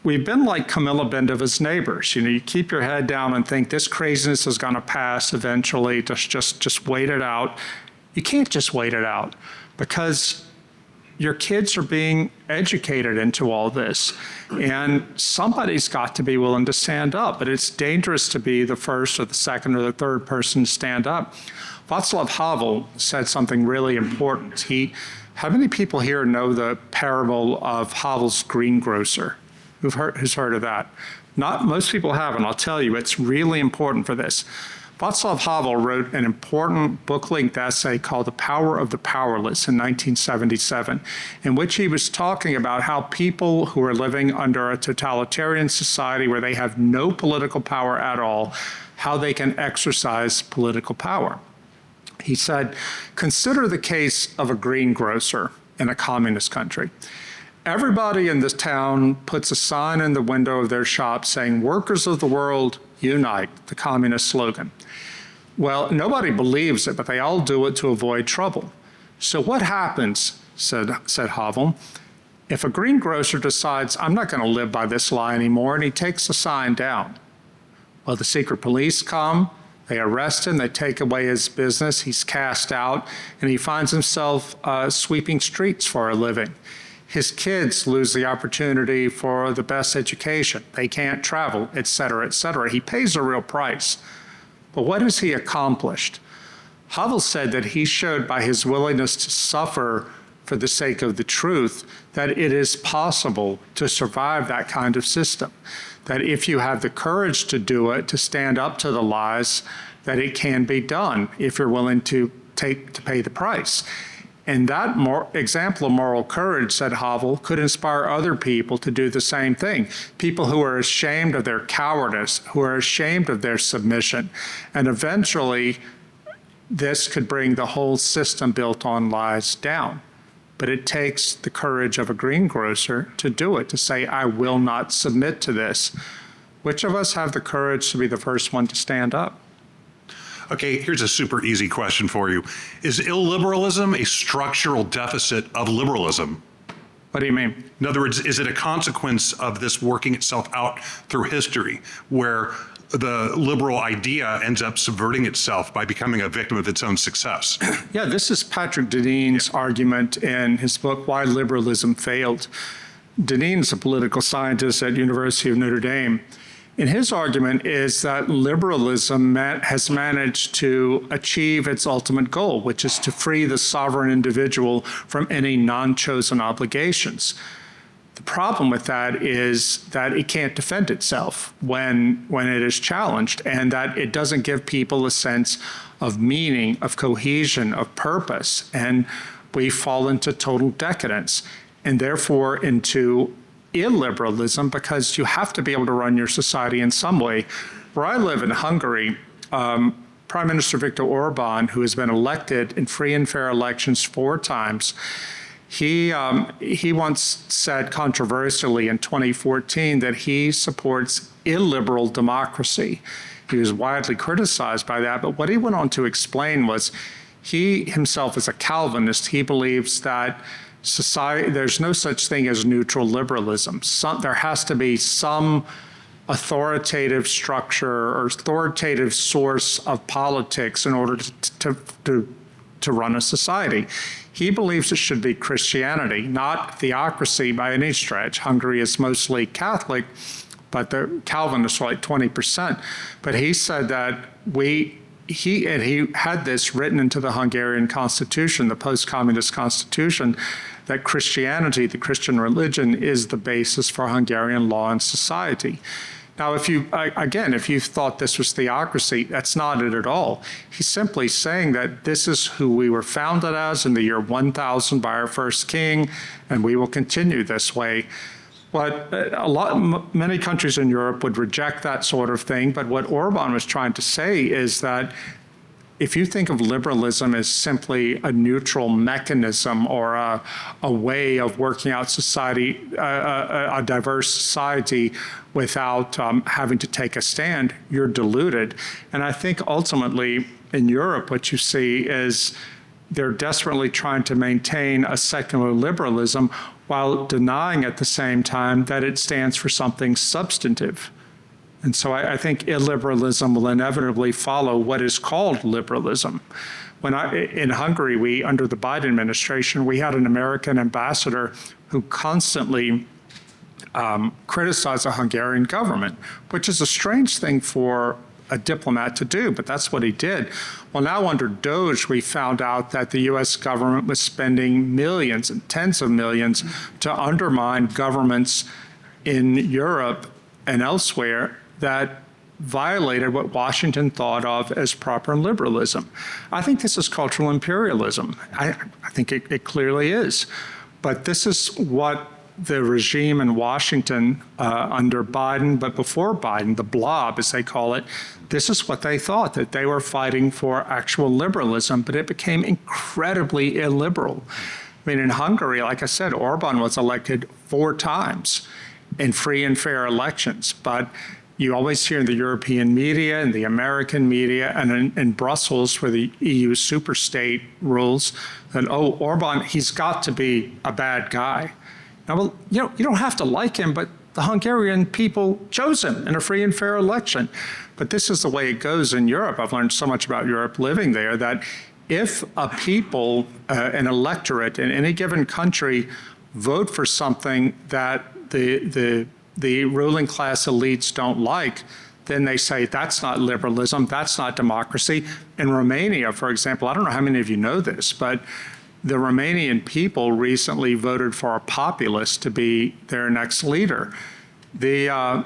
We've been like Camilla Bendova's neighbors. You keep your head down and think this craziness is going to pass eventually. Just wait it out. You can't just wait it out because your kids are being educated into all this, and somebody's got to be willing to stand up. But it's dangerous to be the first or the second or the third person to stand up. Václav Havel said something really important. How many people here know the parable of Havel's greengrocer? Who's heard of that? Not most people haven't. I'll tell you, it's really important for this. Václav Havel wrote an important book-length essay called The Power of the Powerless in 1977, in which he was talking about how people who are living under a totalitarian society where they have no political power at all, how they can exercise political power. He said, consider the case of a greengrocer in a communist country. Everybody in this town puts a sign in the window of their shop saying, "Workers of the world, unite," the communist slogan. Well, nobody believes it, but they all do it to avoid trouble. So what happens, said Havel, if a greengrocer decides, I'm not going to live by this lie anymore, and he takes the sign down? Well, the secret police come, they arrest him, they take away his business, he's cast out, and he finds himself sweeping streets for a living. His kids lose the opportunity for the best education. They can't travel, et cetera, et cetera. He pays a real price. But what has he accomplished? Havel said that he showed by his willingness to suffer for the sake of the truth that it is possible to survive that kind of system. That if you have the courage to do it, to stand up to the lies, that it can be done if you're willing to pay the price. And that example of moral courage, said Havel, could inspire other people to do the same thing. People who are ashamed of their cowardice, who are ashamed of their submission. And eventually, this could bring the whole system built on lies down. But it takes the courage of a greengrocer to do it, to say, I will not submit to this. Which of us have the courage to be the first one to stand up? Okay, here's a super easy question for you. Is illiberalism a structural deficit of liberalism? What do you mean? In other words, is it a consequence of this working itself out through history, where the liberal idea ends up subverting itself by becoming a victim of its own success? Yeah, this is Patrick Deneen's argument in his book, Why Liberalism Failed. Deneen's a political scientist at University of Notre Dame. And his argument is that liberalism has managed to achieve its ultimate goal, which is to free the sovereign individual from any non-chosen obligations. The problem with that is that it can't defend itself when it is challenged, and that it doesn't give people a sense of meaning, of cohesion, of purpose. And we fall into total decadence, and therefore into illiberalism, because you have to be able to run your society in some way. Where I live in Hungary, Prime Minister Viktor Orban, who has been elected in free and fair elections 4 times, he once said controversially in 2014 that he supports illiberal democracy. He was widely criticized by that, but what he went on to explain was he himself is a Calvinist. He believes that there's no such thing as neutral liberalism. There has to be some authoritative structure or authoritative source of politics in order to run a society. He believes it should be Christianity, not theocracy by any stretch. Hungary is mostly Catholic, but the Calvinists are like 20%. But he said that he had this written into the Hungarian constitution, the post-communist constitution, that Christianity, the Christian religion, is the basis for Hungarian law and society. Now, if you thought this was theocracy, that's not it at all. He's simply saying that this is who we were founded as in the year 1000 by our first king, and we will continue this way. But many countries in Europe would reject that sort of thing. But what Orban was trying to say is that if you think of liberalism as simply a neutral mechanism or a way of working out society, a diverse society without having to take a stand, you're deluded. And I think ultimately in Europe, what you see is they're desperately trying to maintain a secular liberalism while denying at the same time that it stands for something substantive. And so I think illiberalism will inevitably follow what is called liberalism. In Hungary, under the Biden administration, we had an American ambassador who constantly criticized the Hungarian government, which is a strange thing for a diplomat to do, but that's what he did. Well, now under DOGE, we found out that the US government was spending millions and tens of millions to undermine governments in Europe and elsewhere that violated what Washington thought of as proper liberalism. I think this is cultural imperialism. I think it clearly is. But this is what the regime in Washington under Biden, but before Biden, the blob, as they call it, this is what they thought, that they were fighting for actual liberalism, but it became incredibly illiberal. I mean, in Hungary, like I said, Orban was elected 4 times in free and fair elections, but you always hear in the European media and the American media and in Brussels, where the EU superstate rules, that, oh, Orban, he's got to be a bad guy. Now, well, you don't have to like him, but the Hungarian people chose him in a free and fair election. But this is the way it goes in Europe. I've learned so much about Europe living there, that if a people, an electorate in any given country, vote for something that the ruling class elites don't like, then they say that's not liberalism, that's not democracy. In Romania, for example, I don't know how many of you know this, but the Romanian people recently voted for a populist to be their next leader. The high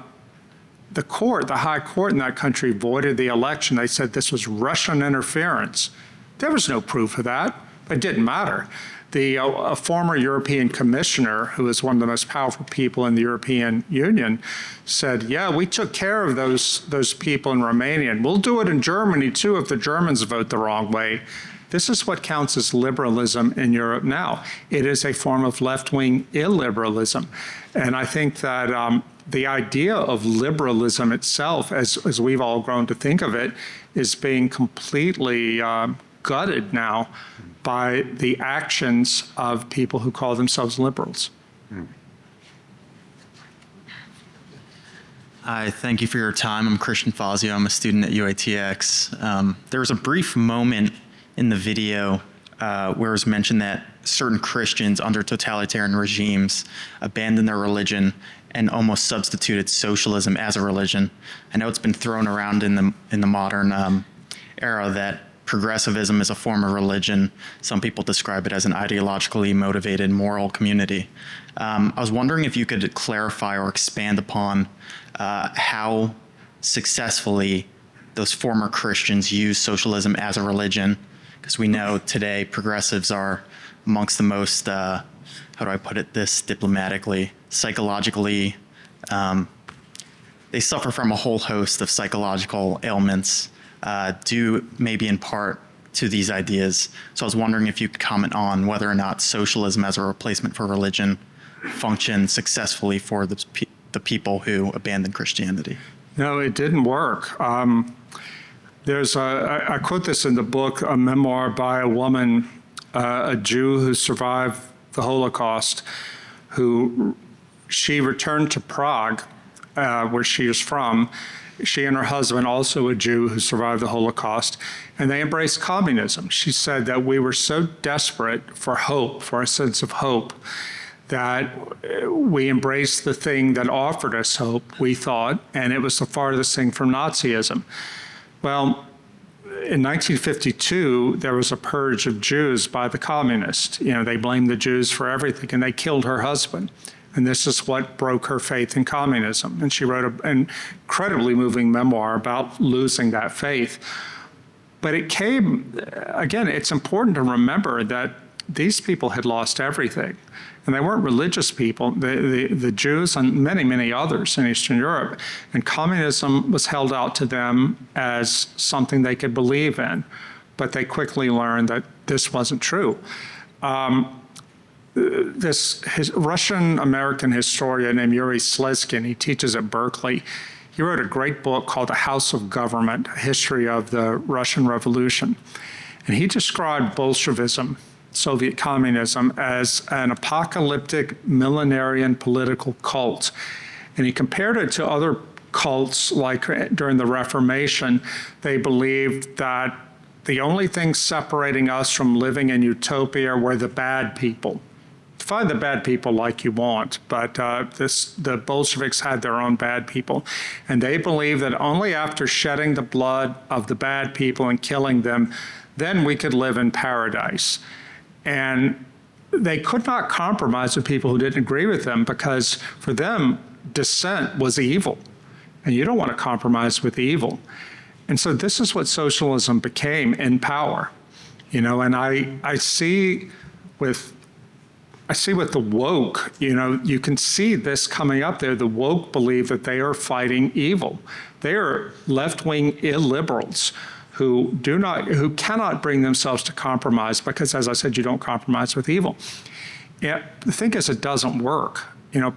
court in that country voided the election. They said this was Russian interference. There was no proof of that, but it didn't matter. A former European commissioner, who is one of the most powerful people in the European Union, said, yeah, we took care of those people in Romania, and we'll do it in Germany too if the Germans vote the wrong way. This is what counts as liberalism in Europe now. It is a form of left-wing illiberalism. And I think that the idea of liberalism itself, as we've all grown to think of it, is being completely gutted now by the actions of people who call themselves liberals. Hi, thank you for your time. I'm Christian Fazio. I'm a student at UATX. There was a brief moment in the video where it was mentioned that certain Christians under totalitarian regimes abandoned their religion and almost substituted socialism as a religion. I know it's been thrown around in the modern era that progressivism is a form of religion. Some people describe it as an ideologically motivated moral community. I was wondering if you could clarify or expand upon how successfully those former Christians use socialism as a religion, because we know today progressives are amongst the most, how do I put it this diplomatically, psychologically, they suffer from a whole host of psychological ailments due maybe in part to these ideas. So I was wondering if you could comment on whether or not socialism as a replacement for religion functioned successfully for the people who abandoned Christianity. No, it didn't work. I quote this in the book, a memoir by a woman, a Jew who survived the Holocaust, she returned to Prague, where she is from. She and her husband, also a Jew who survived the Holocaust, and they embraced communism. She said that we were so desperate for hope, for a sense of hope, that we embraced the thing that offered us hope, we thought, and it was the farthest thing from Nazism. Well, in 1952, there was a purge of Jews by the communists. They blamed the Jews for everything, and they killed her husband. And this is what broke her faith in communism. And she wrote an incredibly moving memoir about losing that faith. But it came, again, it's important to remember that these people had lost everything. And they weren't religious people, the Jews and many, many others in Eastern Europe. And communism was held out to them as something they could believe in. But they quickly learned that this wasn't true. Russian-American historian named Yuri Slezkin, he teaches at Berkeley. He wrote a great book called The House of Government, A History of the Russian Revolution. And he described Bolshevism, Soviet communism, as an apocalyptic millenarian political cult. And he compared it to other cults like during the Reformation. They believed that the only thing separating us from living in utopia were the bad people. Find the bad people like you want, but the Bolsheviks had their own bad people. And they believed that only after shedding the blood of the bad people and killing them, then we could live in paradise. And they could not compromise with people who didn't agree with them, because for them, dissent was evil. And you don't want to compromise with evil. And so this is what socialism became in power. And I see with the woke, you can see this coming up there. The woke believe that they are fighting evil. They are left-wing illiberals who cannot bring themselves to compromise because, as I said, you don't compromise with evil. Yeah, the thing is, it doesn't work.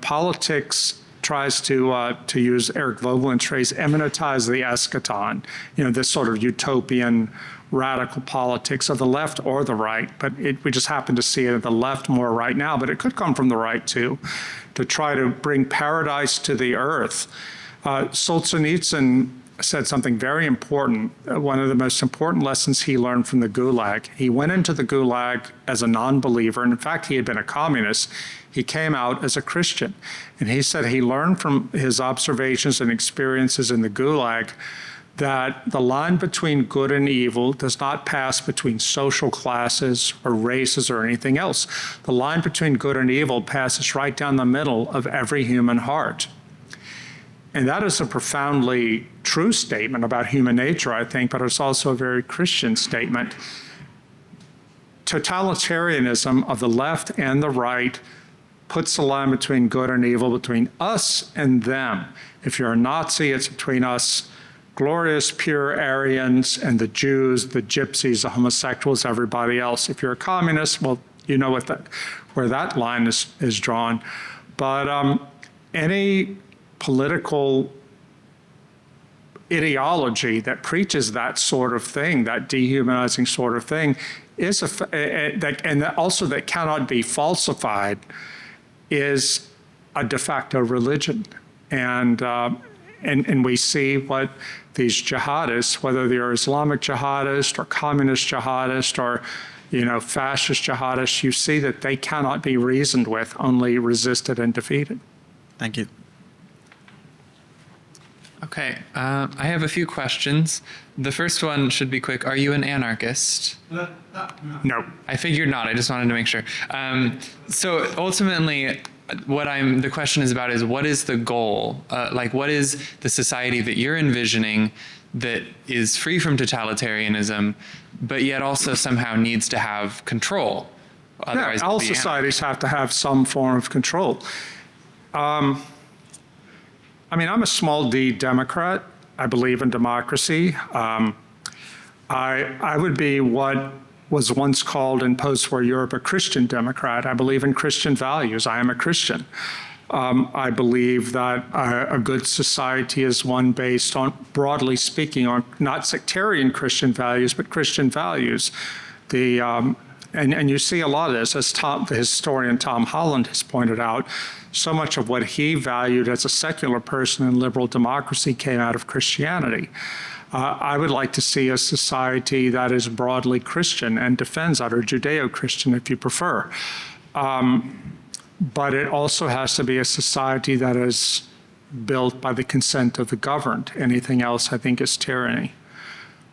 Politics tries to use Eric Vogelin's phrase, immanentize the eschaton, this sort of utopian radical politics of the left or the right, but we just happen to see it at the left more right now, but it could come from the right too, to try to bring paradise to the earth. Solzhenitsyn said something very important, one of the most important lessons he learned from the Gulag. He went into the Gulag as a non-believer, and in fact, he had been a communist. He came out as a Christian, and he said he learned from his observations and experiences in the Gulag that the line between good and evil does not pass between social classes or races or anything else. The line between good and evil passes right down the middle of every human heart. And that is a profoundly true statement about human nature, I think, but it's also a very Christian statement. Totalitarianism of the left and the right puts the line between good and evil between us and them. If you're a Nazi, it's between us glorious, pure Aryans and the Jews, the gypsies, the homosexuals, everybody else. If you're a communist, well, you know where that line is drawn. But any political ideology that preaches that sort of thing, that dehumanizing sort of thing, is that cannot be falsified, is a de facto religion. And we see what these jihadists, whether they're Islamic jihadists or communist jihadists or fascist jihadists, you see that they cannot be reasoned with, only resisted and defeated. Thank you. Okay, I have a few questions. The first one should be quick. Are you an anarchist? No. I figured not. I just wanted to make sure. So ultimately, the question is about is what is the goal? What is the society that you're envisioning that is free from totalitarianism, but yet also somehow needs to have control? Otherwise, all societies have to have some form of control. I'm a small d Democrat. I believe in democracy. I would be what was once called in post-war Europe a Christian Democrat. I believe in Christian values. I am a Christian. I believe that a good society is one based on, broadly speaking, on not sectarian Christian values, but Christian values. And you see a lot of this, as the historian Tom Holland has pointed out. So much of what he valued as a secular person in liberal democracy came out of Christianity. I would like to see a society that is broadly Christian and defends that, or Judeo-Christian if you prefer. But it also has to be a society that is built by the consent of the governed. Anything else, I think, is tyranny.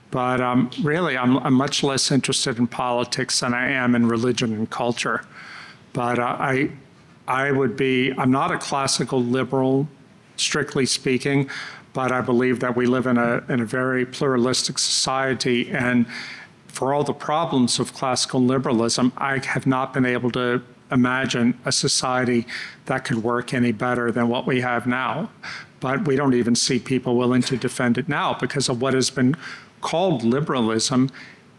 But really, I'm much less interested in politics than I am in religion and culture. But I'm not a classical liberal, strictly speaking, but I believe that we live in a very pluralistic society. And for all the problems of classical liberalism, I have not been able to imagine a society that could work any better than what we have now. But we don't even see people willing to defend it now because of what has been called liberalism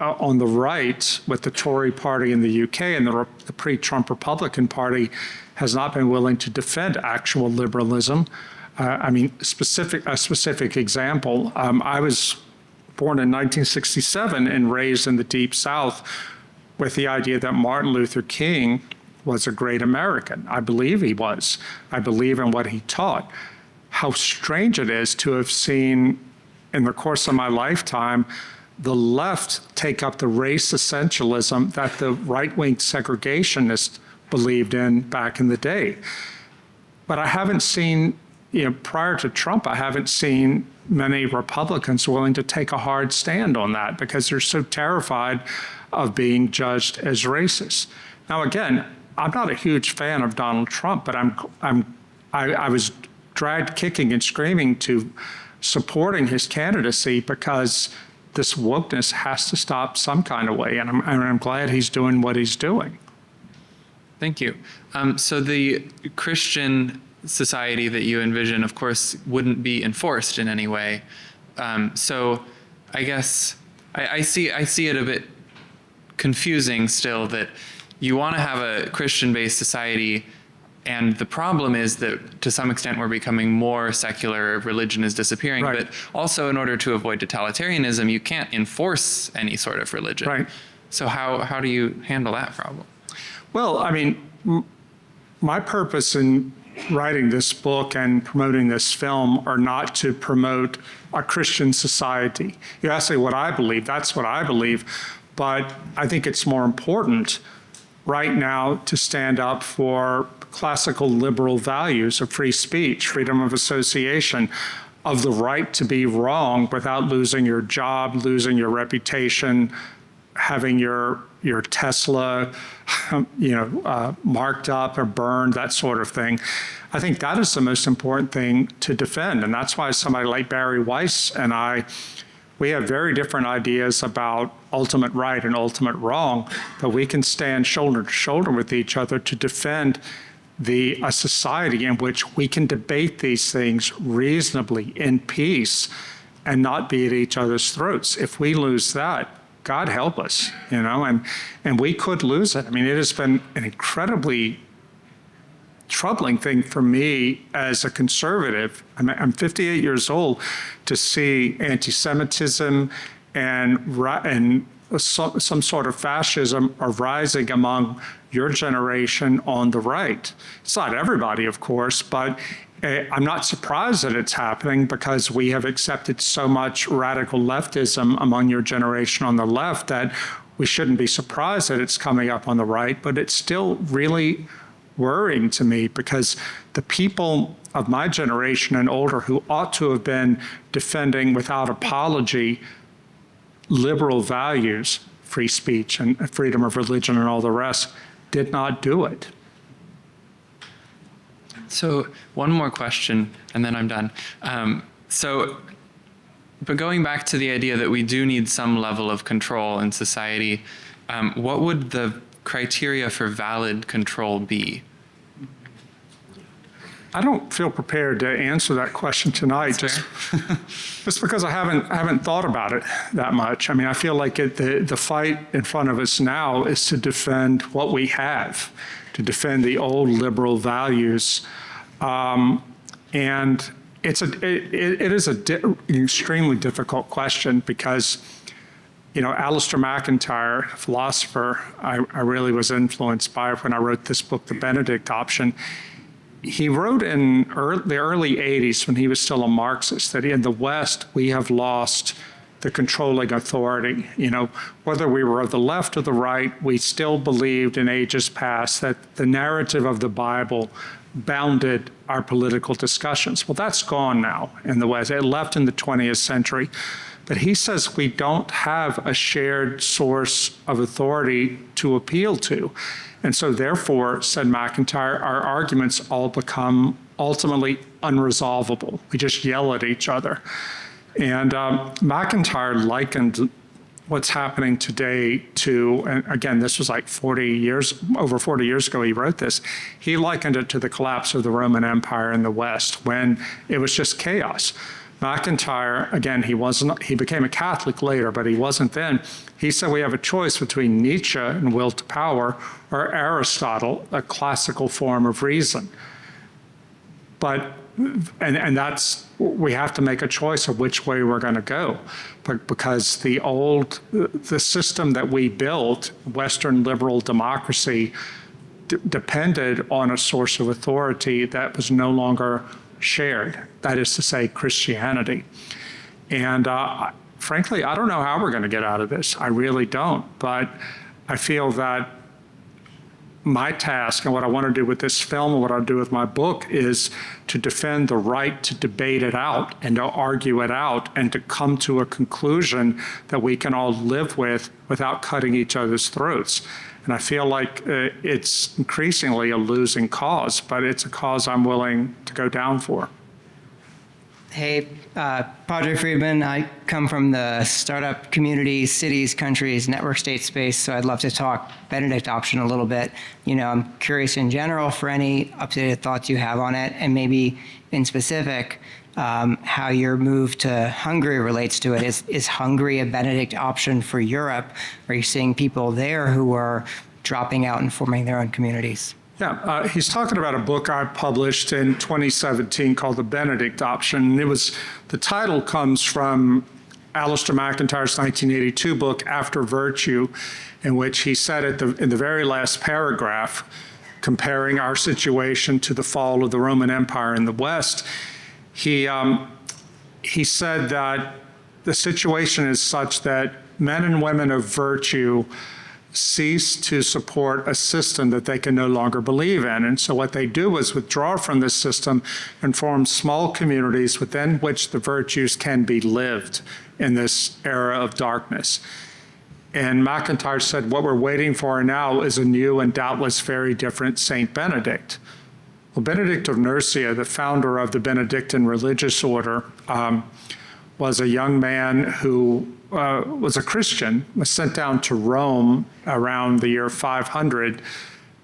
on the right, with the Tory party in the UK and the pre-Trump Republican Party has not been willing to defend actual liberalism. I mean, a specific example, I was born in 1967 and raised in the Deep South with the idea that Martin Luther King was a great American. I believe he was. I believe in what he taught. How strange it is to have seen in the course of my lifetime the left take up the race essentialism that the right-wing segregationists believed in back in the day. But I haven't seen, prior to Trump, I haven't seen many Republicans willing to take a hard stand on that because they're so terrified of being judged as racist. Now, again, I'm not a huge fan of Donald Trump, but I was dragged kicking and screaming to supporting his candidacy because this wokeness has to stop some kind of way, and I'm glad he's doing what he's doing. Thank you. So the Christian society that you envision, of course, wouldn't be enforced in any way. So I guess I see it a bit confusing still that you want to have a Christian-based society, and the problem is that to some extent we're becoming more secular, religion is disappearing, Right. but also in order to avoid totalitarianism, you can't enforce any sort of religion. Right. So how do you handle that problem? Well, I mean, my purpose in writing this book and promoting this film are not to promote a Christian society. You ask me what I believe, that's what I believe, but I think it's more important right now to stand up for classical liberal values of free speech, freedom of association, of the right to be wrong without losing your job, losing your reputation, having your Tesla, marked up or burned, that sort of thing. I think that is the most important thing to defend, and that's why somebody like Barry Weiss and we have very different ideas about ultimate right and ultimate wrong, but we can stand shoulder to shoulder with each other to defend a society in which we can debate these things reasonably in peace and not be at each other's throats. If we lose that, God help us, and we could lose it. I mean, it has been an incredibly troubling thing for me as a conservative. I'm 58 years old to see anti-Semitism and some sort of fascism arising among your generation on the right. It's not everybody, of course, but I'm not surprised that it's happening because we have accepted so much radical leftism among your generation on the left that we shouldn't be surprised that it's coming up on the right, but it's still really worrying to me because the people of my generation and older who ought to have been defending without apology liberal values, free speech and freedom of religion and all the rest, did not do it. So one more question, and then I'm done. But going back to the idea that we do need some level of control in society, what would the criteria for valid control be? I don't feel prepared to answer that question tonight, just because I haven't thought about it that much. I mean, I feel like the fight in front of us now is to defend what we have, to defend the old liberal values, and it is an extremely difficult question because, Aleksandr McIntyre, a philosopher, I really was influenced by when I wrote this book, The Benedict Option. He wrote in the early 80s when he was still a Marxist that in the West, we have lost the controlling authority. Whether we were of the left or the right, we still believed in ages past that the narrative of the Bible bounded our political discussions. Well, that's gone now in the West. It left in the 20th century. But he says we don't have a shared source of authority to appeal to. And so therefore, said McIntyre, our arguments all become ultimately unresolvable. We just yell at each other. And McIntyre likened what's happening today to, and again, this was like over 40 years ago he wrote this, he likened it to the collapse of the Roman Empire in the West when it was just chaos. McIntyre, again, he became a Catholic later, but he wasn't then. He said we have a choice between Nietzsche and will to power or Aristotle, a classical form of reason. But, and that's, we have to make a choice of which way we're going to go. But because the system that we built, Western liberal democracy, depended on a source of authority that was no longer shared, that is to say, Christianity. And frankly, I don't know how we're going to get out of this. I really don't. But I feel that my task and what I want to do with this film and what I'll do with my book is to defend the right to debate it out and to argue it out and to come to a conclusion that we can all live with without cutting each other's throats. And I feel like it's increasingly a losing cause, but it's a cause I'm willing to go down for. Hey, Padre Friedman, I come from the startup community, cities, countries, network state space, so I'd love to talk Benedict option a little bit. You know, I'm curious in general for any updated thoughts you have on it, and maybe in specific, how your move to Hungary relates to it. Is Hungary a Benedict option for Europe? Are you seeing people there who are dropping out and forming their own communities? Yeah, he's talking about a book I published in 2017 called The Benedict Option. And the title comes from Aleksandr McIntyre's 1982 book, After Virtue, in which he said in the very last paragraph, comparing our situation to the fall of the Roman Empire in the West, he said that the situation is such that men and women of virtue cease to support a system that they can no longer believe in. And so what they do is withdraw from this system and form small communities within which the virtues can be lived in this era of darkness. And McIntyre said, what we're waiting for now is a new and doubtless very different Saint Benedict. Well, Benedict of Nursia, the founder of the Benedictine religious order, was a young man who was a Christian, was sent down to Rome around the year 500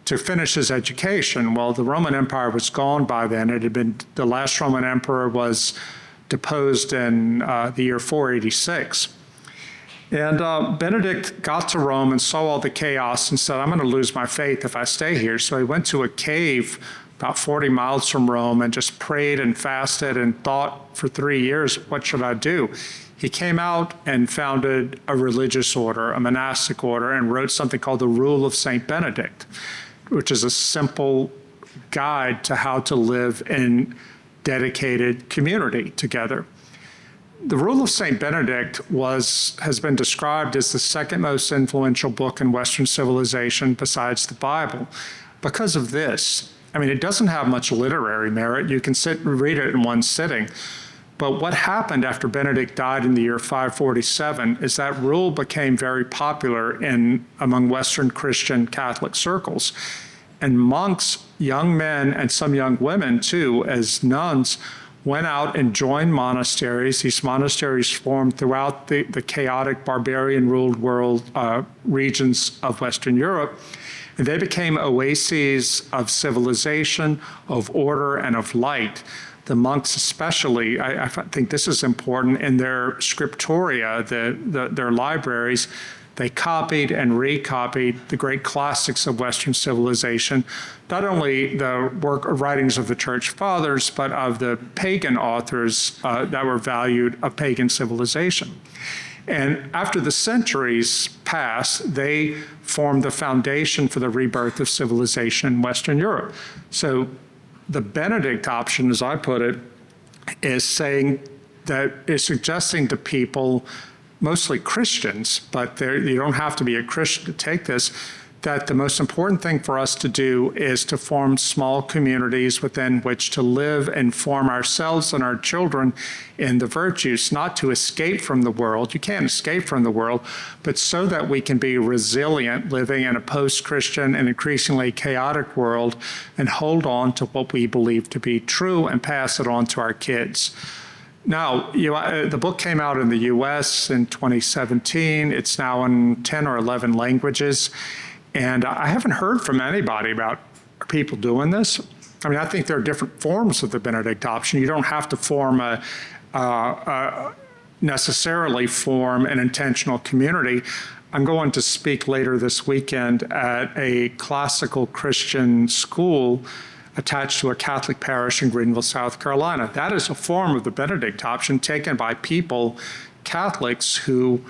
to finish his education. Well, the Roman Empire was gone by then. The last Roman emperor was deposed in the year 486. And Benedict got to Rome and saw all the chaos and said, I'm going to lose my faith if I stay here. So he went to a cave about 40 miles from Rome and just prayed and fasted and thought for 3 years, what should I do? He came out and founded a religious order, a monastic order, and wrote something called the Rule of St. Benedict, which is a simple guide to how to live in dedicated community together. The Rule of St. Benedict has been described as the second most influential book in Western civilization besides the Bible. Because of this, I mean, it doesn't have much literary merit. You can sit and read it in one sitting. But what happened after Benedict died in the year 547 is that rule became very popular among Western Christian Catholic circles. And monks, young men, and some young women too, as nuns, went out and joined monasteries. These monasteries formed throughout the chaotic, barbarian-ruled world regions of Western Europe. And they became oases of civilization, of order, and of light. The monks especially, I think this is important, in their scriptoria, their libraries, they copied and recopied the great classics of Western civilization, not only the writings of the Church Fathers, but of the pagan authors that were valued of pagan civilization. And after the centuries passed, they formed the foundation for the rebirth of civilization in Western Europe. So the Benedict option, as I put it, is suggesting to people, mostly Christians, but you don't have to be a Christian to take this, that the most important thing for us to do is to form small communities within which to live and form ourselves and our children in the virtues, not to escape from the world. You can't escape from the world, but so that we can be resilient living in a post-Christian and increasingly chaotic world and hold on to what we believe to be true and pass it on to our kids. Now, the book came out in the US in 2017. It's now in 10 or 11 languages. And I haven't heard from anybody about people doing this. I mean, I think there are different forms of the Benedict option. You don't have to necessarily form an intentional community. I'm going to speak later this weekend at a classical Christian school attached to a Catholic parish in Greenville, South Carolina. That is a form of the Benedict option taken by people, Catholics, who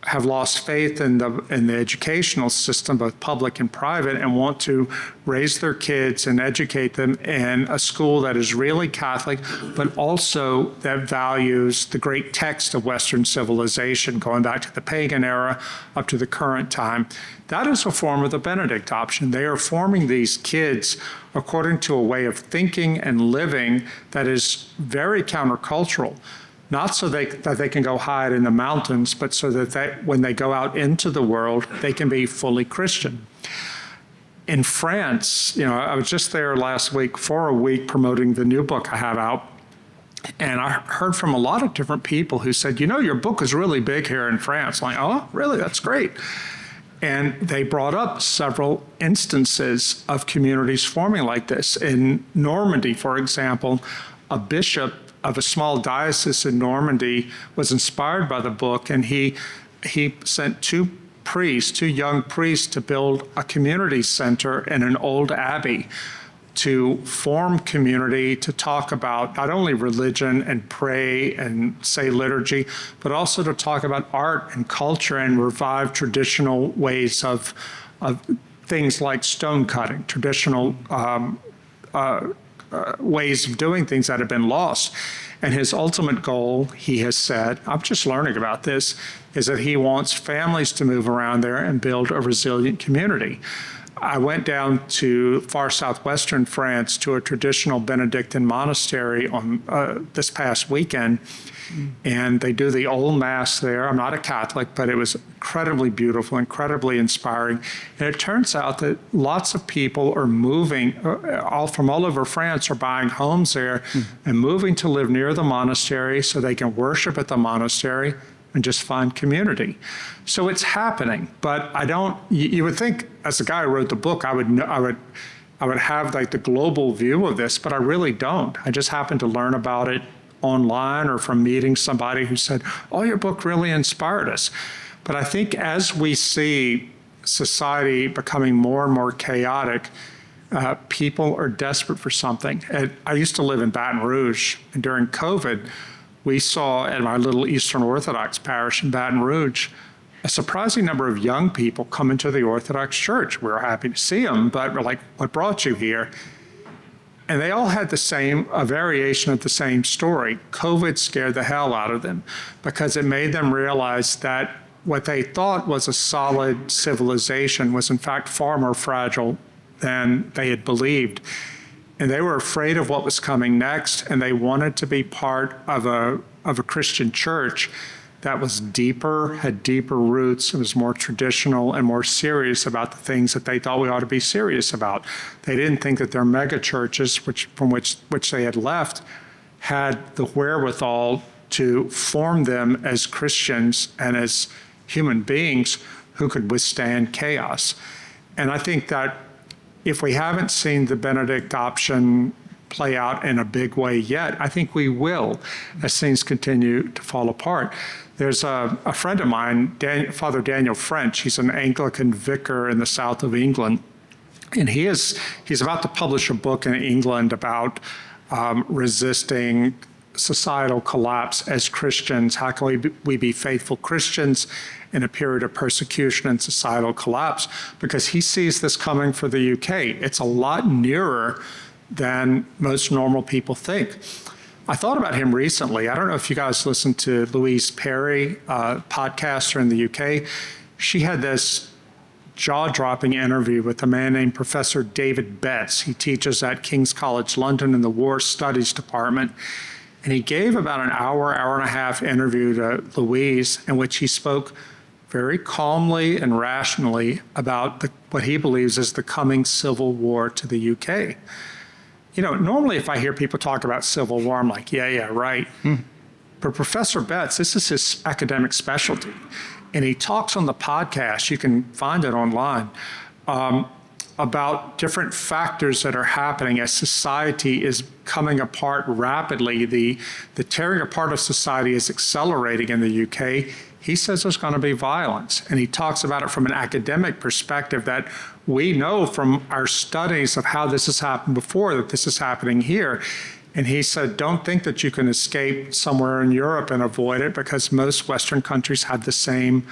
have lost faith in the educational system, both public and private, and want to raise their kids and educate them in a school that is really Catholic, but also that values the great text of Western civilization, going back to the pagan era up to the current time. That is a form of the Benedict option. They are forming these kids according to a way of thinking and living that is very countercultural. Not so that they can go hide in the mountains, but so that when they go out into the world, they can be fully Christian. In France, I was just there last week for a week promoting the new book I have out. And I heard from a lot of different people who said, your book is really big here in France. I'm like, oh, really? That's great. And they brought up several instances of communities forming like this. In Normandy, for example, a bishop of a small diocese in Normandy was inspired by the book, and he sent two young priests to build a community center in an old abbey to form community, to talk about not only religion and pray and say liturgy, but also to talk about art and culture and revive traditional ways of things like stone cutting, traditional ways of doing things that have been lost. And his ultimate goal, he has said, I'm just learning about this, is that he wants families to move around there and build a resilient community. I went down to far southwestern France to a traditional Benedictine monastery on this past weekend, and they do the old Mass there. I'm not a Catholic, but it was incredibly beautiful, incredibly inspiring. And it turns out that lots of people are moving, from all over France, are buying homes there and moving to live near the monastery so they can worship at the monastery and just find community. So it's happening, but you would think, as the guy who wrote the book, I would have like the global view of this, but I really don't. I just happened to learn about it online or from meeting somebody who said, oh, your book really inspired us. But I think as we see society becoming more and more chaotic, people are desperate for something. I used to live in Baton Rouge, and during COVID, we saw at my little Eastern Orthodox parish in Baton Rouge, a surprising number of young people come into the Orthodox Church. We were happy to see them, but we're like, what brought you here? And they all had a variation of the same story. COVID scared the hell out of them because it made them realize that what they thought was a solid civilization was in fact far more fragile than they had believed. And they were afraid of what was coming next, and they wanted to be part of a Christian church that was deeper, had deeper roots, and was more traditional and more serious about the things that they thought we ought to be serious about. They didn't think that their mega churches, from which they had left, had the wherewithal to form them as Christians and as human beings who could withstand chaos. And I think that if we haven't seen the Benedict option play out in a big way yet, I think we will as things continue to fall apart. There's a friend of mine, Father Daniel French. He's an Anglican vicar in the south of England. And he's about to publish a book in England about resisting societal collapse as Christians. How can we be faithful Christians in a period of persecution and societal collapse? Because he sees this coming for the UK. It's a lot nearer than most normal people think. I thought about him recently. I don't know if you guys listened to Louise Perry, podcaster in the UK. She had this jaw-dropping interview with a man named Professor David Betts. He teaches at King's College London in the War Studies Department. And he gave about an hour, hour and a half interview to Louise in which he spoke very calmly and rationally about what he believes is the coming civil war to the UK. You know, normally if I hear people talk about civil war, I'm like, yeah, right. But Professor Betts, this is his academic specialty. And he talks on the podcast, you can find it online, about different factors that are happening as society is coming apart rapidly. The tearing apart of society is accelerating in the UK. He says there's going to be violence. And he talks about it from an academic perspective that we know from our studies of how this has happened before, that this is happening here. And he said, don't think that you can escape somewhere in Europe and avoid it, because most Western countries have the same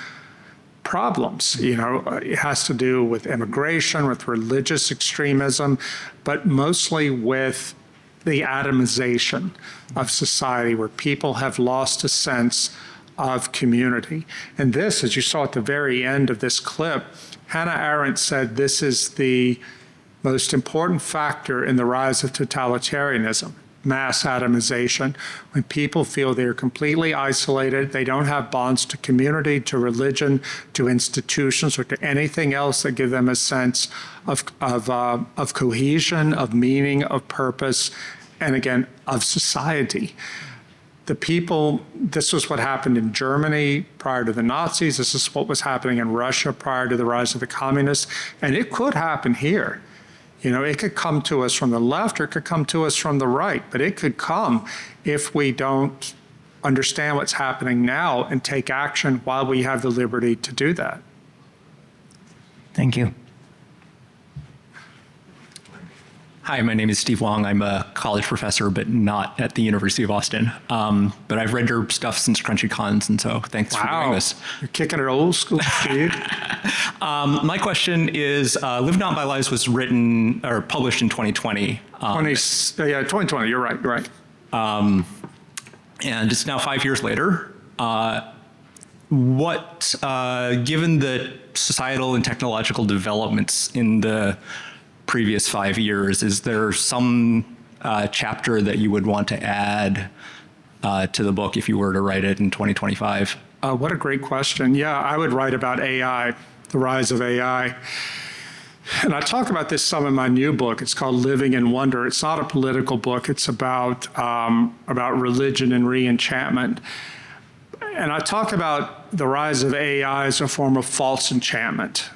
problems. You know, it has to do with immigration, with religious extremism, but mostly with the atomization of society, where people have lost a sense of community. And this, as you saw at the very end of this clip, Hannah Arendt said this is the most important factor in the rise of totalitarianism. Mass atomization, when people feel they're completely isolated, they don't have bonds to community, to religion, to institutions, or to anything else that give them a sense of cohesion, of meaning, of purpose, and again, of society. The people, this was what happened in Germany prior to the Nazis, this is what was happening in Russia prior to the rise of the communists, and it could happen here. You know, it could come to us from the left or it could come to us from the right, but it could come if we don't understand what's happening now and take action while we have the liberty to do that. Thank you. Hi, my name is Steve Wong. I'm a college professor, but not at the University of Austin. But I've read your stuff since CrunchyCons, and so thanks for doing this. You're kicking it old school, Steve. My question is, Live Not by Lies was written or published in 2020. 2020, you're right. And it's now 5 years later. Given the societal and technological developments in the previous 5 years, is there some chapter that you would want to add to the book if you were to write it in 2025? What a great question. Yeah, I would write about AI, the rise of AI. And I talk about this some in my new book. It's called Living in Wonder. It's not a political book. It's about religion and re-enchantment. And I talk about the rise of AI as a form of false enchantment,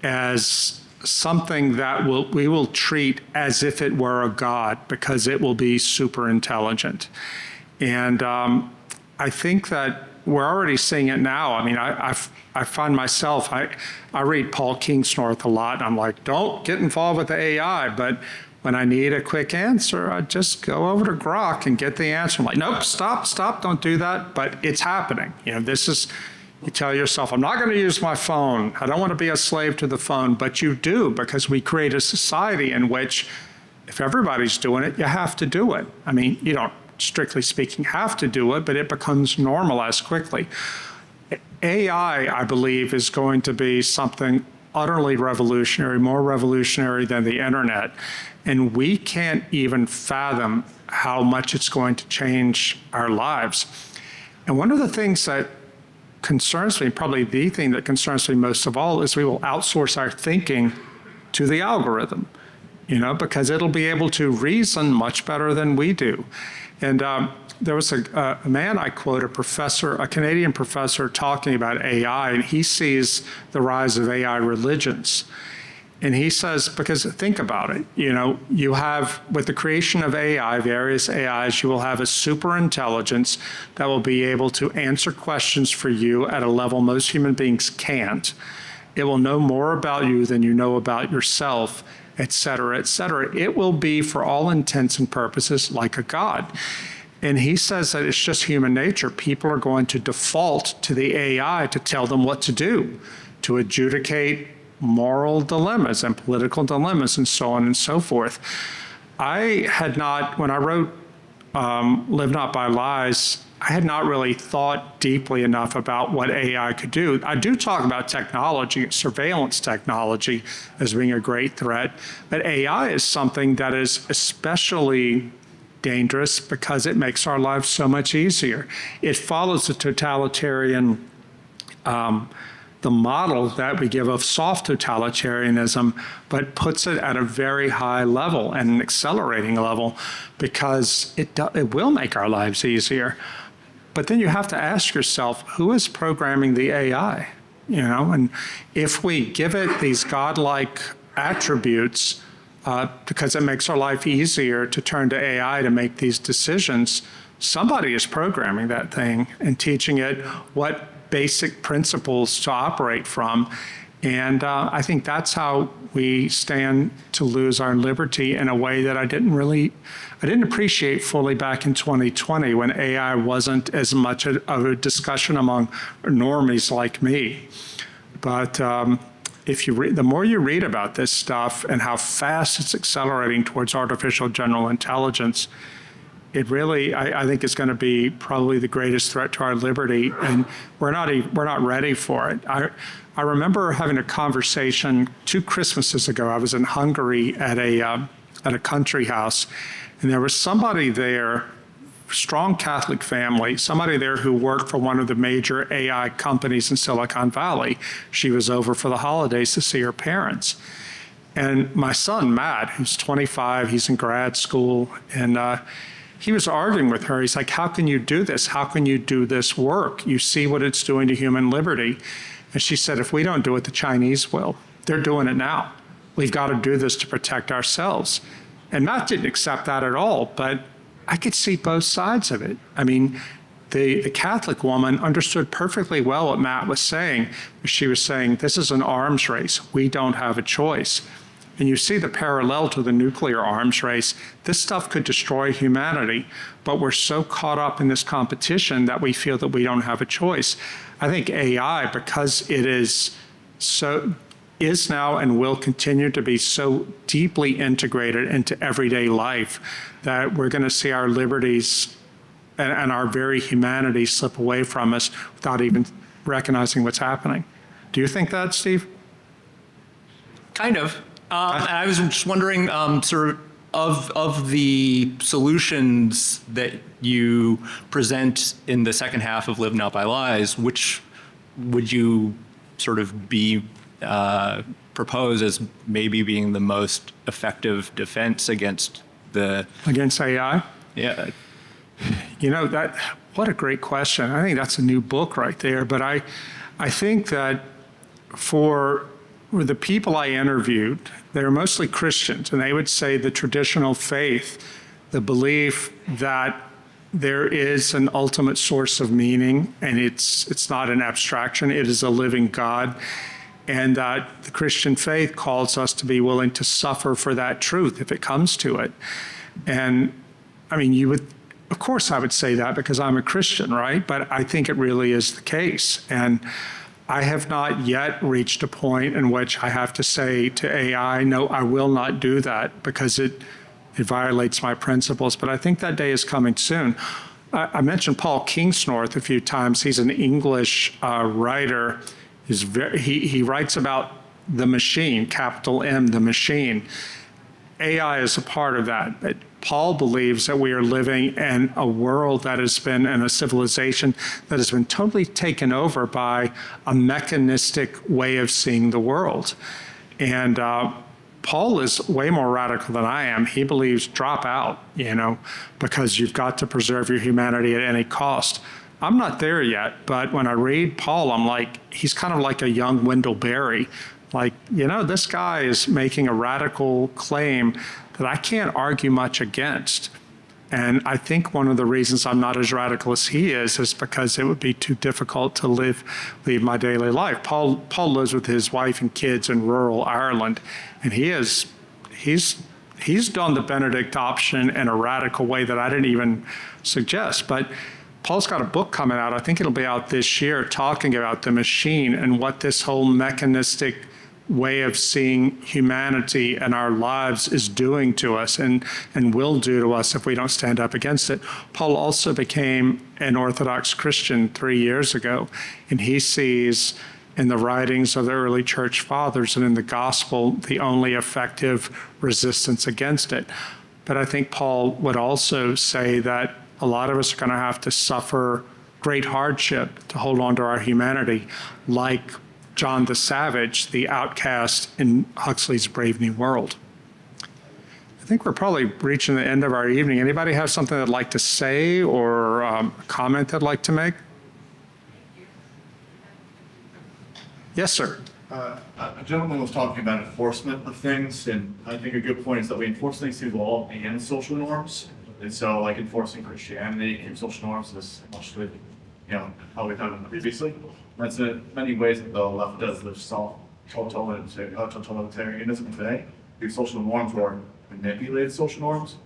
as something that we will treat as if it were a god, because it will be super intelligent. And I think that we're already seeing it now. I mean, I find myself, I read Paul Kingsnorth a lot, and I'm like, don't get involved with the AI, but when I need a quick answer, I just go over to Grok and get the answer. I'm like, nope, stop, don't do that, but it's happening. You know, this is, you tell yourself, I'm not going to use my phone. I don't want to be a slave to the phone, but you do, because we create a society in which if everybody's doing it, you have to do it. I mean, you don't, strictly speaking, have to do it, but it becomes normalized quickly. AI, I believe, is going to be something utterly revolutionary, more revolutionary than the internet. And we can't even fathom how much it's going to change our lives. And one of the things that concerns me, probably the thing that concerns me most of all, is we will outsource our thinking to the algorithm, you know, because it'll be able to reason much better than we do. And there was a man I quote, a Canadian professor talking about AI, and he sees the rise of AI religions. And he says, because think about it, you know, you have, with the creation of AI, various AIs, you will have a super intelligence that will be able to answer questions for you at a level most human beings can't. It will know more about you than you know about yourself, et cetera, et cetera. It will be, for all intents and purposes, like a god. And he says that it's just human nature. People are going to default to the AI to tell them what to do, to adjudicate moral dilemmas and political dilemmas and so on and so forth. I had not, when I wrote Live Not by Lies, I had not really thought deeply enough about what AI could do. I do talk about technology, surveillance technology, as being a great threat, but AI is something that is especially dangerous because it makes our lives so much easier. It follows the totalitarian, the model that we give of soft totalitarianism, but puts it at a very high level and an accelerating level because it will make our lives easier. But then you have to ask yourself, who is programming the AI? You know, and if we give it these godlike attributes, because it makes our life easier to turn to AI to make these decisions, somebody is programming that thing and teaching it what basic principles to operate from. And I think that's how we stand to lose our liberty in a way that I didn't appreciate fully back in 2020 when AI wasn't as much of a discussion among normies like me. But if you read, the more you read about this stuff and how fast it's accelerating towards artificial general intelligence, it really, I think, is going to be probably the greatest threat to our liberty, and we're not ready for it. I remember having a conversation 2 Christmases ago. I was in Hungary at a country house, and there was somebody there, strong Catholic family, somebody there who worked for one of the major AI companies in Silicon Valley. She was over for the holidays to see her parents. And my son, Matt, who's 25, he's in grad school, and he was arguing with her. He's like, how can you do this? How can you do this work? You see what it's doing to human liberty. And she said, if we don't do it, the Chinese will. They're doing it now. We've got to do this to protect ourselves. And Matt didn't accept that at all, but I could see both sides of it. I mean, the Catholic woman understood perfectly well what Matt was saying. She was saying, this is an arms race. We don't have a choice. And you see the parallel to the nuclear arms race. This stuff could destroy humanity, but we're so caught up in this competition that we feel that we don't have a choice. I think AI, because it is now and will continue to be so deeply integrated into everyday life, that we're going to see our liberties and our very humanity slip away from us without even recognizing what's happening. Do you think that, Steve? Kind of. And I was just wondering, sort of the solutions that you present in the second half of Live Not by Lies, which would you sort of propose as maybe being the most effective defense against AI? Yeah. You know, what a great question. I think that's a new book right there. But I think that for the people I interviewed, they were mostly Christians, and they would say the traditional faith, the belief that there is an ultimate source of meaning, and it's not an abstraction, it is a living God, and that the Christian faith calls us to be willing to suffer for that truth if it comes to it. And I mean, of course I would say that because I'm a Christian, right? But I think it really is the case. And I have not yet reached a point in which I have to say to AI, no, I will not do that because it violates my principles. But I think that day is coming soon. I mentioned Paul Kingsnorth a few times. He's an English writer. He writes about the machine, capital M, the machine. AI is a part of that. But Paul believes that we are living in a world that has been, and a civilization that has been totally taken over by a mechanistic way of seeing the world. And Paul is way more radical than I am. He believes drop out, because you've got to preserve your humanity at any cost. I'm not there yet, but when I read Paul, I'm like, he's kind of like a young Wendell Berry. Like, this guy is making a radical claim that I can't argue much against. And I think one of the reasons I'm not as radical as he is because it would be too difficult to leave my daily life. Paul lives with his wife and kids in rural Ireland, and he's done the Benedict option in a radical way that I didn't even suggest. But Paul's got a book coming out, I think it'll be out this year, talking about the machine and what this whole mechanistic way of seeing humanity and our lives is doing to us and will do to us if we don't stand up against it. Paul also became an Orthodox Christian 3 years ago, and he sees in the writings of the early church fathers and in the gospel the only effective resistance against it. But I think Paul would also say that a lot of us are going to have to suffer great hardship to hold on to our humanity, like John the Savage, the outcast in Huxley's Brave New World. I think we're probably reaching the end of our evening. Anybody have something they'd like to say or a comment they'd like to make? Yes, sir. A gentleman was talking about enforcement of things, and I think a good point is that we enforce things through law and social norms. And so, like enforcing Christianity and social norms is much with, how we've done previously. That's in many ways that the left does live totalitarianism today. These social norms were manipulated social norms.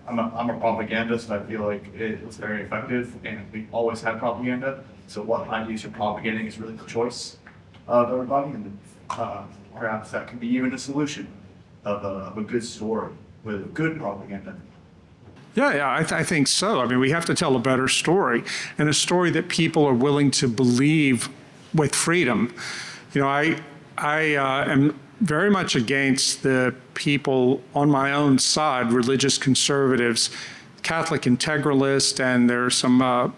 I'm a propagandist. I feel like it's very effective, and we always have propaganda. So what ideas you're propagating is really the choice of everybody, and perhaps that can be even a solution of a good story with good propaganda. Yeah, I think so. I mean, we have to tell a better story, and a story that people are willing to believe with freedom. I am very much against the people on my own side, religious conservatives, Catholic integralists, and there are some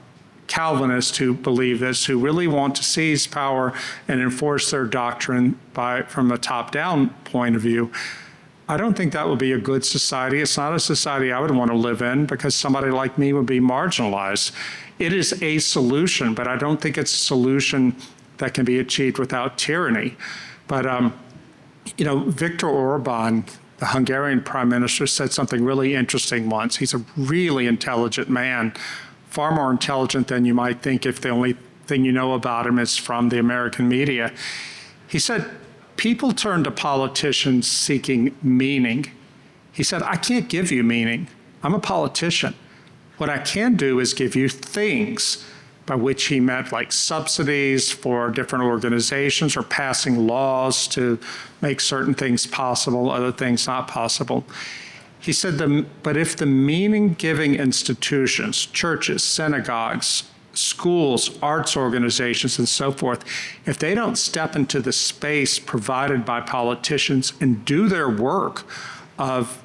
Calvinists who believe this, who really want to seize power and enforce their doctrine from a top-down point of view. I don't think that would be a good society. It's not a society I would want to live in because somebody like me would be marginalized. It is a solution, but I don't think it's a solution that can be achieved without tyranny. But, Viktor Orban, the Hungarian prime minister, said something really interesting once. He's a really intelligent man, far more intelligent than you might think if the only thing you know about him is from the American media. He said, people turn to politicians seeking meaning. He said, I can't give you meaning. I'm a politician. What I can do is give you things, by which he meant like subsidies for different organizations or passing laws to make certain things possible, other things not possible. He said, but if the meaning-giving institutions, churches, synagogues, schools, arts organizations, and so forth, if they don't step into the space provided by politicians and do their work of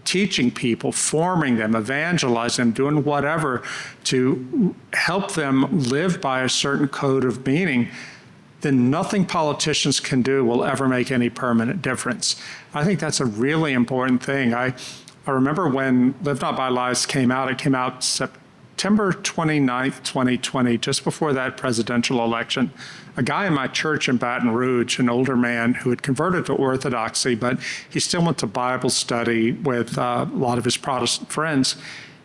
teaching people, forming them, evangelizing them, doing whatever to help them live by a certain code of meaning, then nothing politicians can do will ever make any permanent difference. I think that's a really important thing. I remember when Live Not by Lies came out, it came out September 29th, 2020, just before that presidential election. A guy in my church in Baton Rouge, an older man who had converted to Orthodoxy, but he still went to Bible study with a lot of his Protestant friends.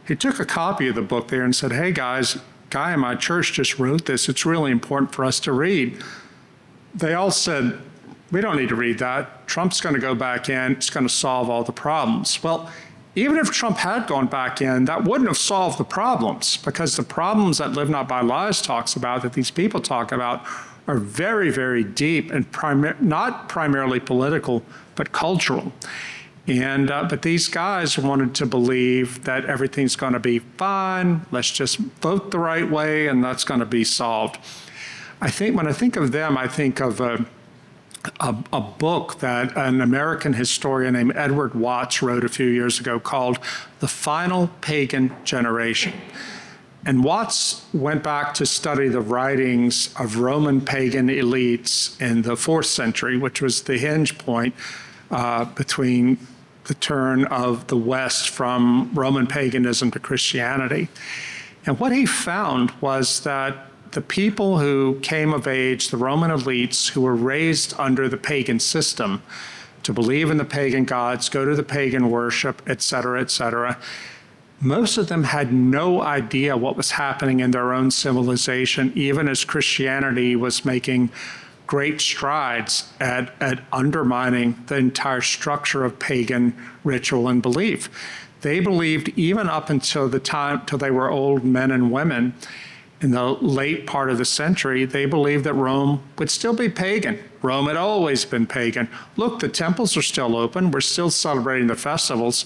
He took a copy of the book there and said, hey guys, guy in my church just wrote this. It's really important for us to read. They all said, we don't need to read that. Trump's going to go back in. It's going to solve all the problems. Well, even if Trump had gone back in, that wouldn't have solved the problems, because the problems that Live Not by Lies talks about, that these people talk about, are very, very deep and not primarily political, but cultural. And but these guys wanted to believe that everything's going to be fine. Let's just vote the right way, and that's going to be solved. I think when I think of them, I think of a book that an American historian named Edward Watts wrote a few years ago called The Final Pagan Generation. And Watts went back to study the writings of Roman pagan elites in the 4th century, which was the hinge point between the turn of the West from Roman paganism to Christianity. And what he found was that the people who came of age, the Roman elites who were raised under the pagan system to believe in the pagan gods, go to the pagan worship, et cetera, most of them had no idea what was happening in their own civilization, even as Christianity was making great strides at undermining the entire structure of pagan ritual and belief. They believed even up until the time till they were old men and women in the late part of the century, they believed that Rome would still be pagan. Rome had always been pagan. Look, the temples are still open. We're still celebrating the festivals.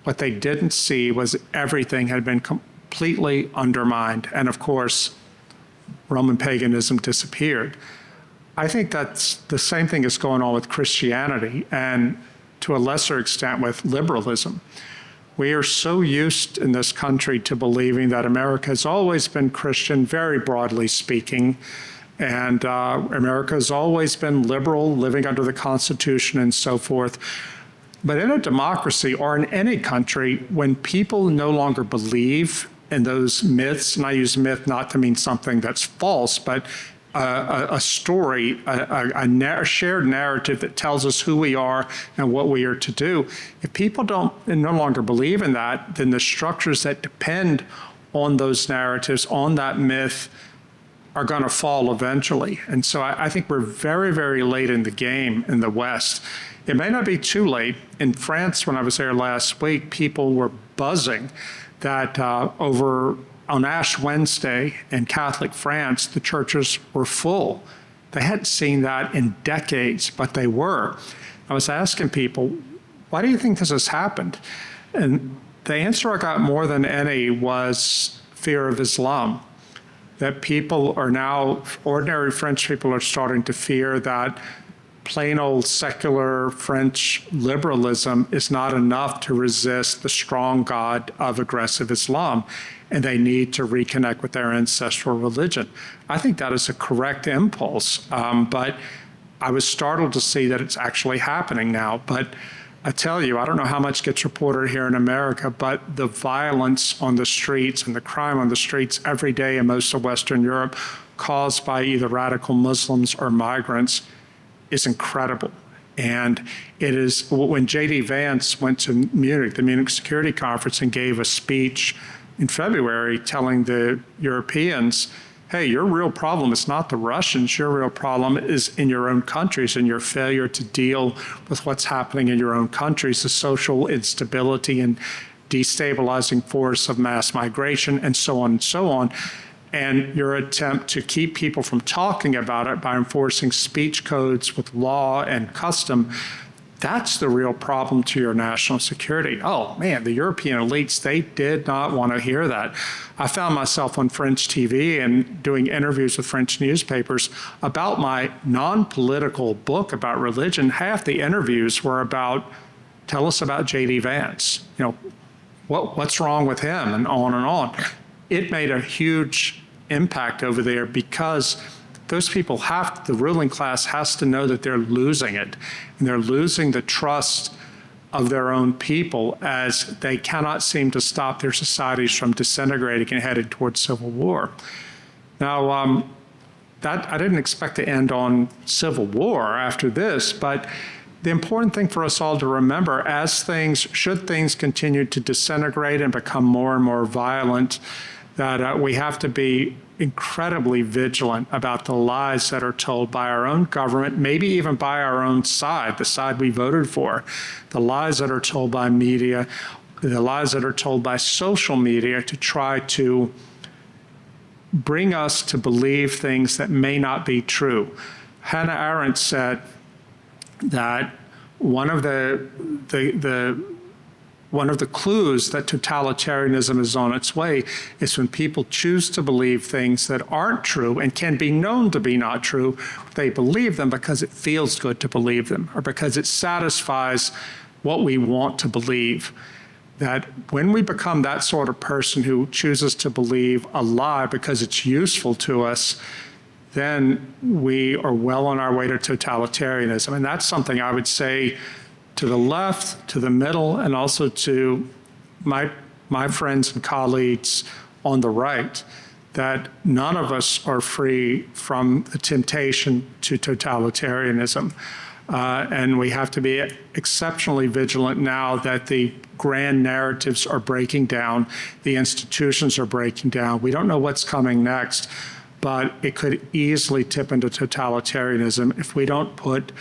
What they didn't see was everything had been completely undermined. And of course, Roman paganism disappeared. I think that's the same thing is going on with Christianity and to a lesser extent with liberalism. We are so used in this country to believing that America has always been Christian, very broadly speaking, and America has always been liberal, living under the Constitution and so forth. But in a democracy or in any country, when people no longer believe in those myths, and I use myth not to mean something that's false, but a story, a shared narrative that tells us who we are and what we are to do. If people no longer believe in that, then the structures that depend on those narratives, on that myth, are going to fall eventually. And so I think we're very, very late in the game in the West. It may not be too late. In France, when I was there last week, people were buzzing that on Ash Wednesday in Catholic France, the churches were full. They hadn't seen that in decades, but they were. I was asking people, why do you think this has happened? And the answer I got more than any was fear of Islam. That people are now, ordinary French people are starting to fear that plain old secular French liberalism is not enough to resist the strong God of aggressive Islam, and they need to reconnect with their ancestral religion. I think that is a correct impulse, but I was startled to see that it's actually happening now. But I tell you, I don't know how much gets reported here in America, but the violence on the streets and the crime on the streets every day in most of Western Europe caused by either radical Muslims or migrants is incredible. And it is, when J.D. Vance went to Munich, the Munich Security Conference, and gave a speech in February telling the Europeans, hey, your real problem is not the Russians, your real problem is in your own countries and your failure to deal with what's happening in your own countries, the social instability and destabilizing force of mass migration and so on and so on. And your attempt to keep people from talking about it by enforcing speech codes with law and custom, that's the real problem to your national security. Oh man, the European elites, they did not want to hear that. I found myself on French TV and doing interviews with French newspapers about my non-political book about religion. Half the interviews were about, tell us about J.D. Vance. What's wrong with him, and on and on. It made a huge impact over there because those people the ruling class has to know that they're losing it. And they're losing the trust of their own people as they cannot seem to stop their societies from disintegrating and headed towards civil war. Now, that I didn't expect to end on civil war after this, but the important thing for us all to remember, should things continue to disintegrate and become more and more violent, that we have to be incredibly vigilant about the lies that are told by our own government, maybe even by our own side, the side we voted for, the lies that are told by media, the lies that are told by social media to try to bring us to believe things that may not be true. Hannah Arendt said that one of the clues that totalitarianism is on its way is when people choose to believe things that aren't true and can be known to be not true. They believe them because it feels good to believe them or because it satisfies what we want to believe. That when we become that sort of person who chooses to believe a lie because it's useful to us, then we are well on our way to totalitarianism. And that's something I would say to the left, to the middle, and also to my friends and colleagues on the right, that none of us are free from the temptation to totalitarianism. And we have to be exceptionally vigilant now that the grand narratives are breaking down, the institutions are breaking down. We don't know what's coming next, but it could easily tip into totalitarianism if we don't put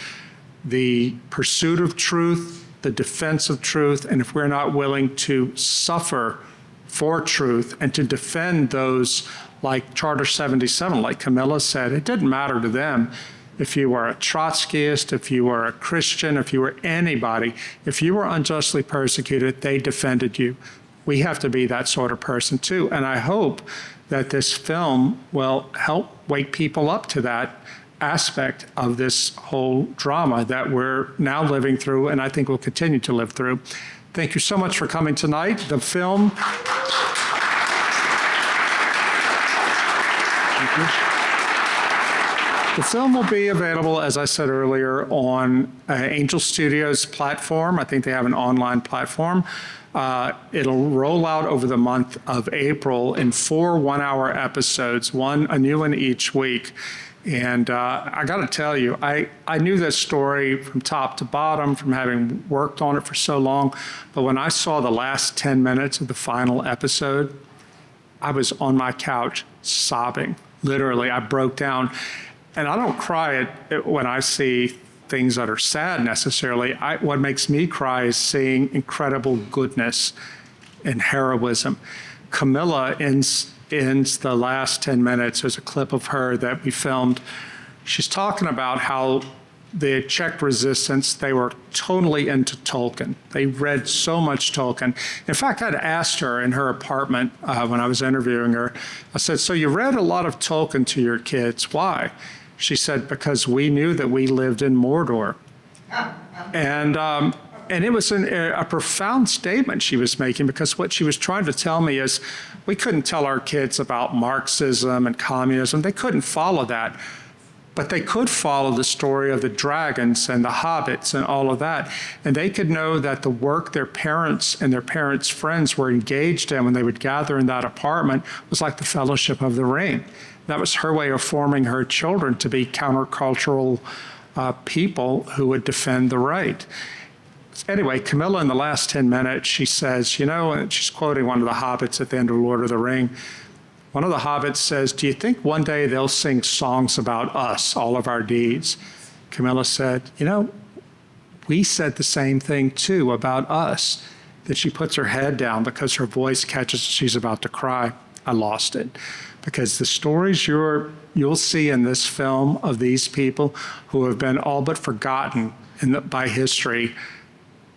the pursuit of truth, the defense of truth, and if we're not willing to suffer for truth and to defend those like Charter 77, like Camilla said. It didn't matter to them if you were a Trotskyist, if you were a Christian, if you were anybody. If you were unjustly persecuted, they defended you. We have to be that sort of person too. And I hope that this film will help wake people up to that aspect of this whole drama that we're now living through, and I think we'll continue to live through. Thank you so much for coming tonight. The film. The film will be available, as I said earlier, on Angel Studios platform. I think they have an online platform. It'll roll out over the month of April in 4 one-hour episodes, a new one each week. And I got to tell you, I knew this story from top to bottom from having worked on it for so long. But when I saw the last 10 minutes of the final episode, I was on my couch sobbing. Literally, I broke down. And I don't cry when I see things that are sad necessarily. What makes me cry is seeing incredible goodness and heroism. Camilla ends the last 10 minutes. There's a clip of her that we filmed. She's talking about how the Czech resistance, they were totally into Tolkien. They read so much Tolkien. In fact, I'd asked her in her apartment when I was interviewing her, I said, so you read a lot of Tolkien to your kids. Why? She said, because we knew that we lived in Mordor. And it was a profound statement she was making, because what she was trying to tell me is we couldn't tell our kids about Marxism and communism. They couldn't follow that. But they could follow the story of the dragons and the hobbits and all of that. And they could know that the work their parents and their parents' friends were engaged in when they would gather in that apartment was like the Fellowship of the Ring. That was her way of forming her children to be countercultural people who would defend the right. Anyway, Camilla, in the last 10 minutes, she says, and she's quoting one of the hobbits at the end of Lord of the Ring. One of the hobbits says, do you think one day they'll sing songs about us, all of our deeds? Camilla said, we said the same thing too about us. That she puts her head down because her voice catches, she's about to cry. I lost it. Because the stories you'll see in this film of these people who have been all but forgotten by history,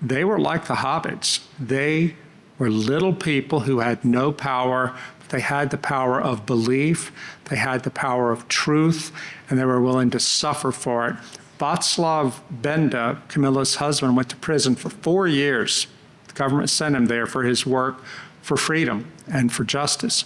they were like the hobbits. They were little people who had no power. They had the power of belief, they had the power of truth, and they were willing to suffer for it. Václav Benda, Camilla's husband, went to prison for 4 years. The government sent him there for his work for freedom and for justice.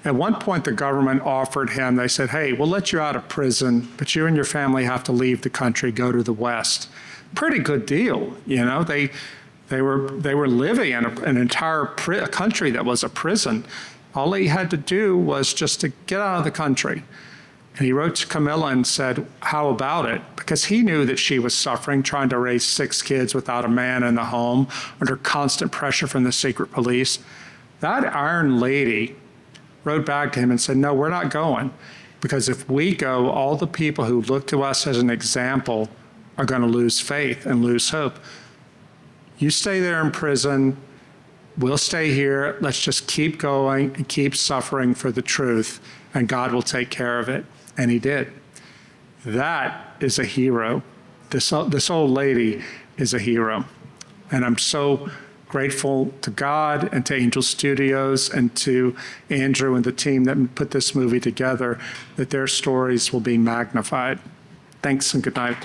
At one point, the government offered him, they said, hey, we'll let you out of prison, but you and your family have to leave the country, go to the West. Pretty good deal, They were living in an entire country that was a prison. All he had to do was just to get out of the country. And he wrote to Camilla and said, how about it? Because he knew that she was suffering, trying to raise 6 kids without a man in the home, under constant pressure from the secret police. That Iron Lady wrote back to him and said, no, we're not going. Because if we go, all the people who look to us as an example are going to lose faith and lose hope. You stay there in prison. We'll stay here. Let's just keep going and keep suffering for the truth, and God will take care of it. And he did. That is a hero. This old lady is a hero. And I'm so grateful to God and to Angel Studios and to Andrew and the team that put this movie together, that their stories will be magnified. Thanks and good night.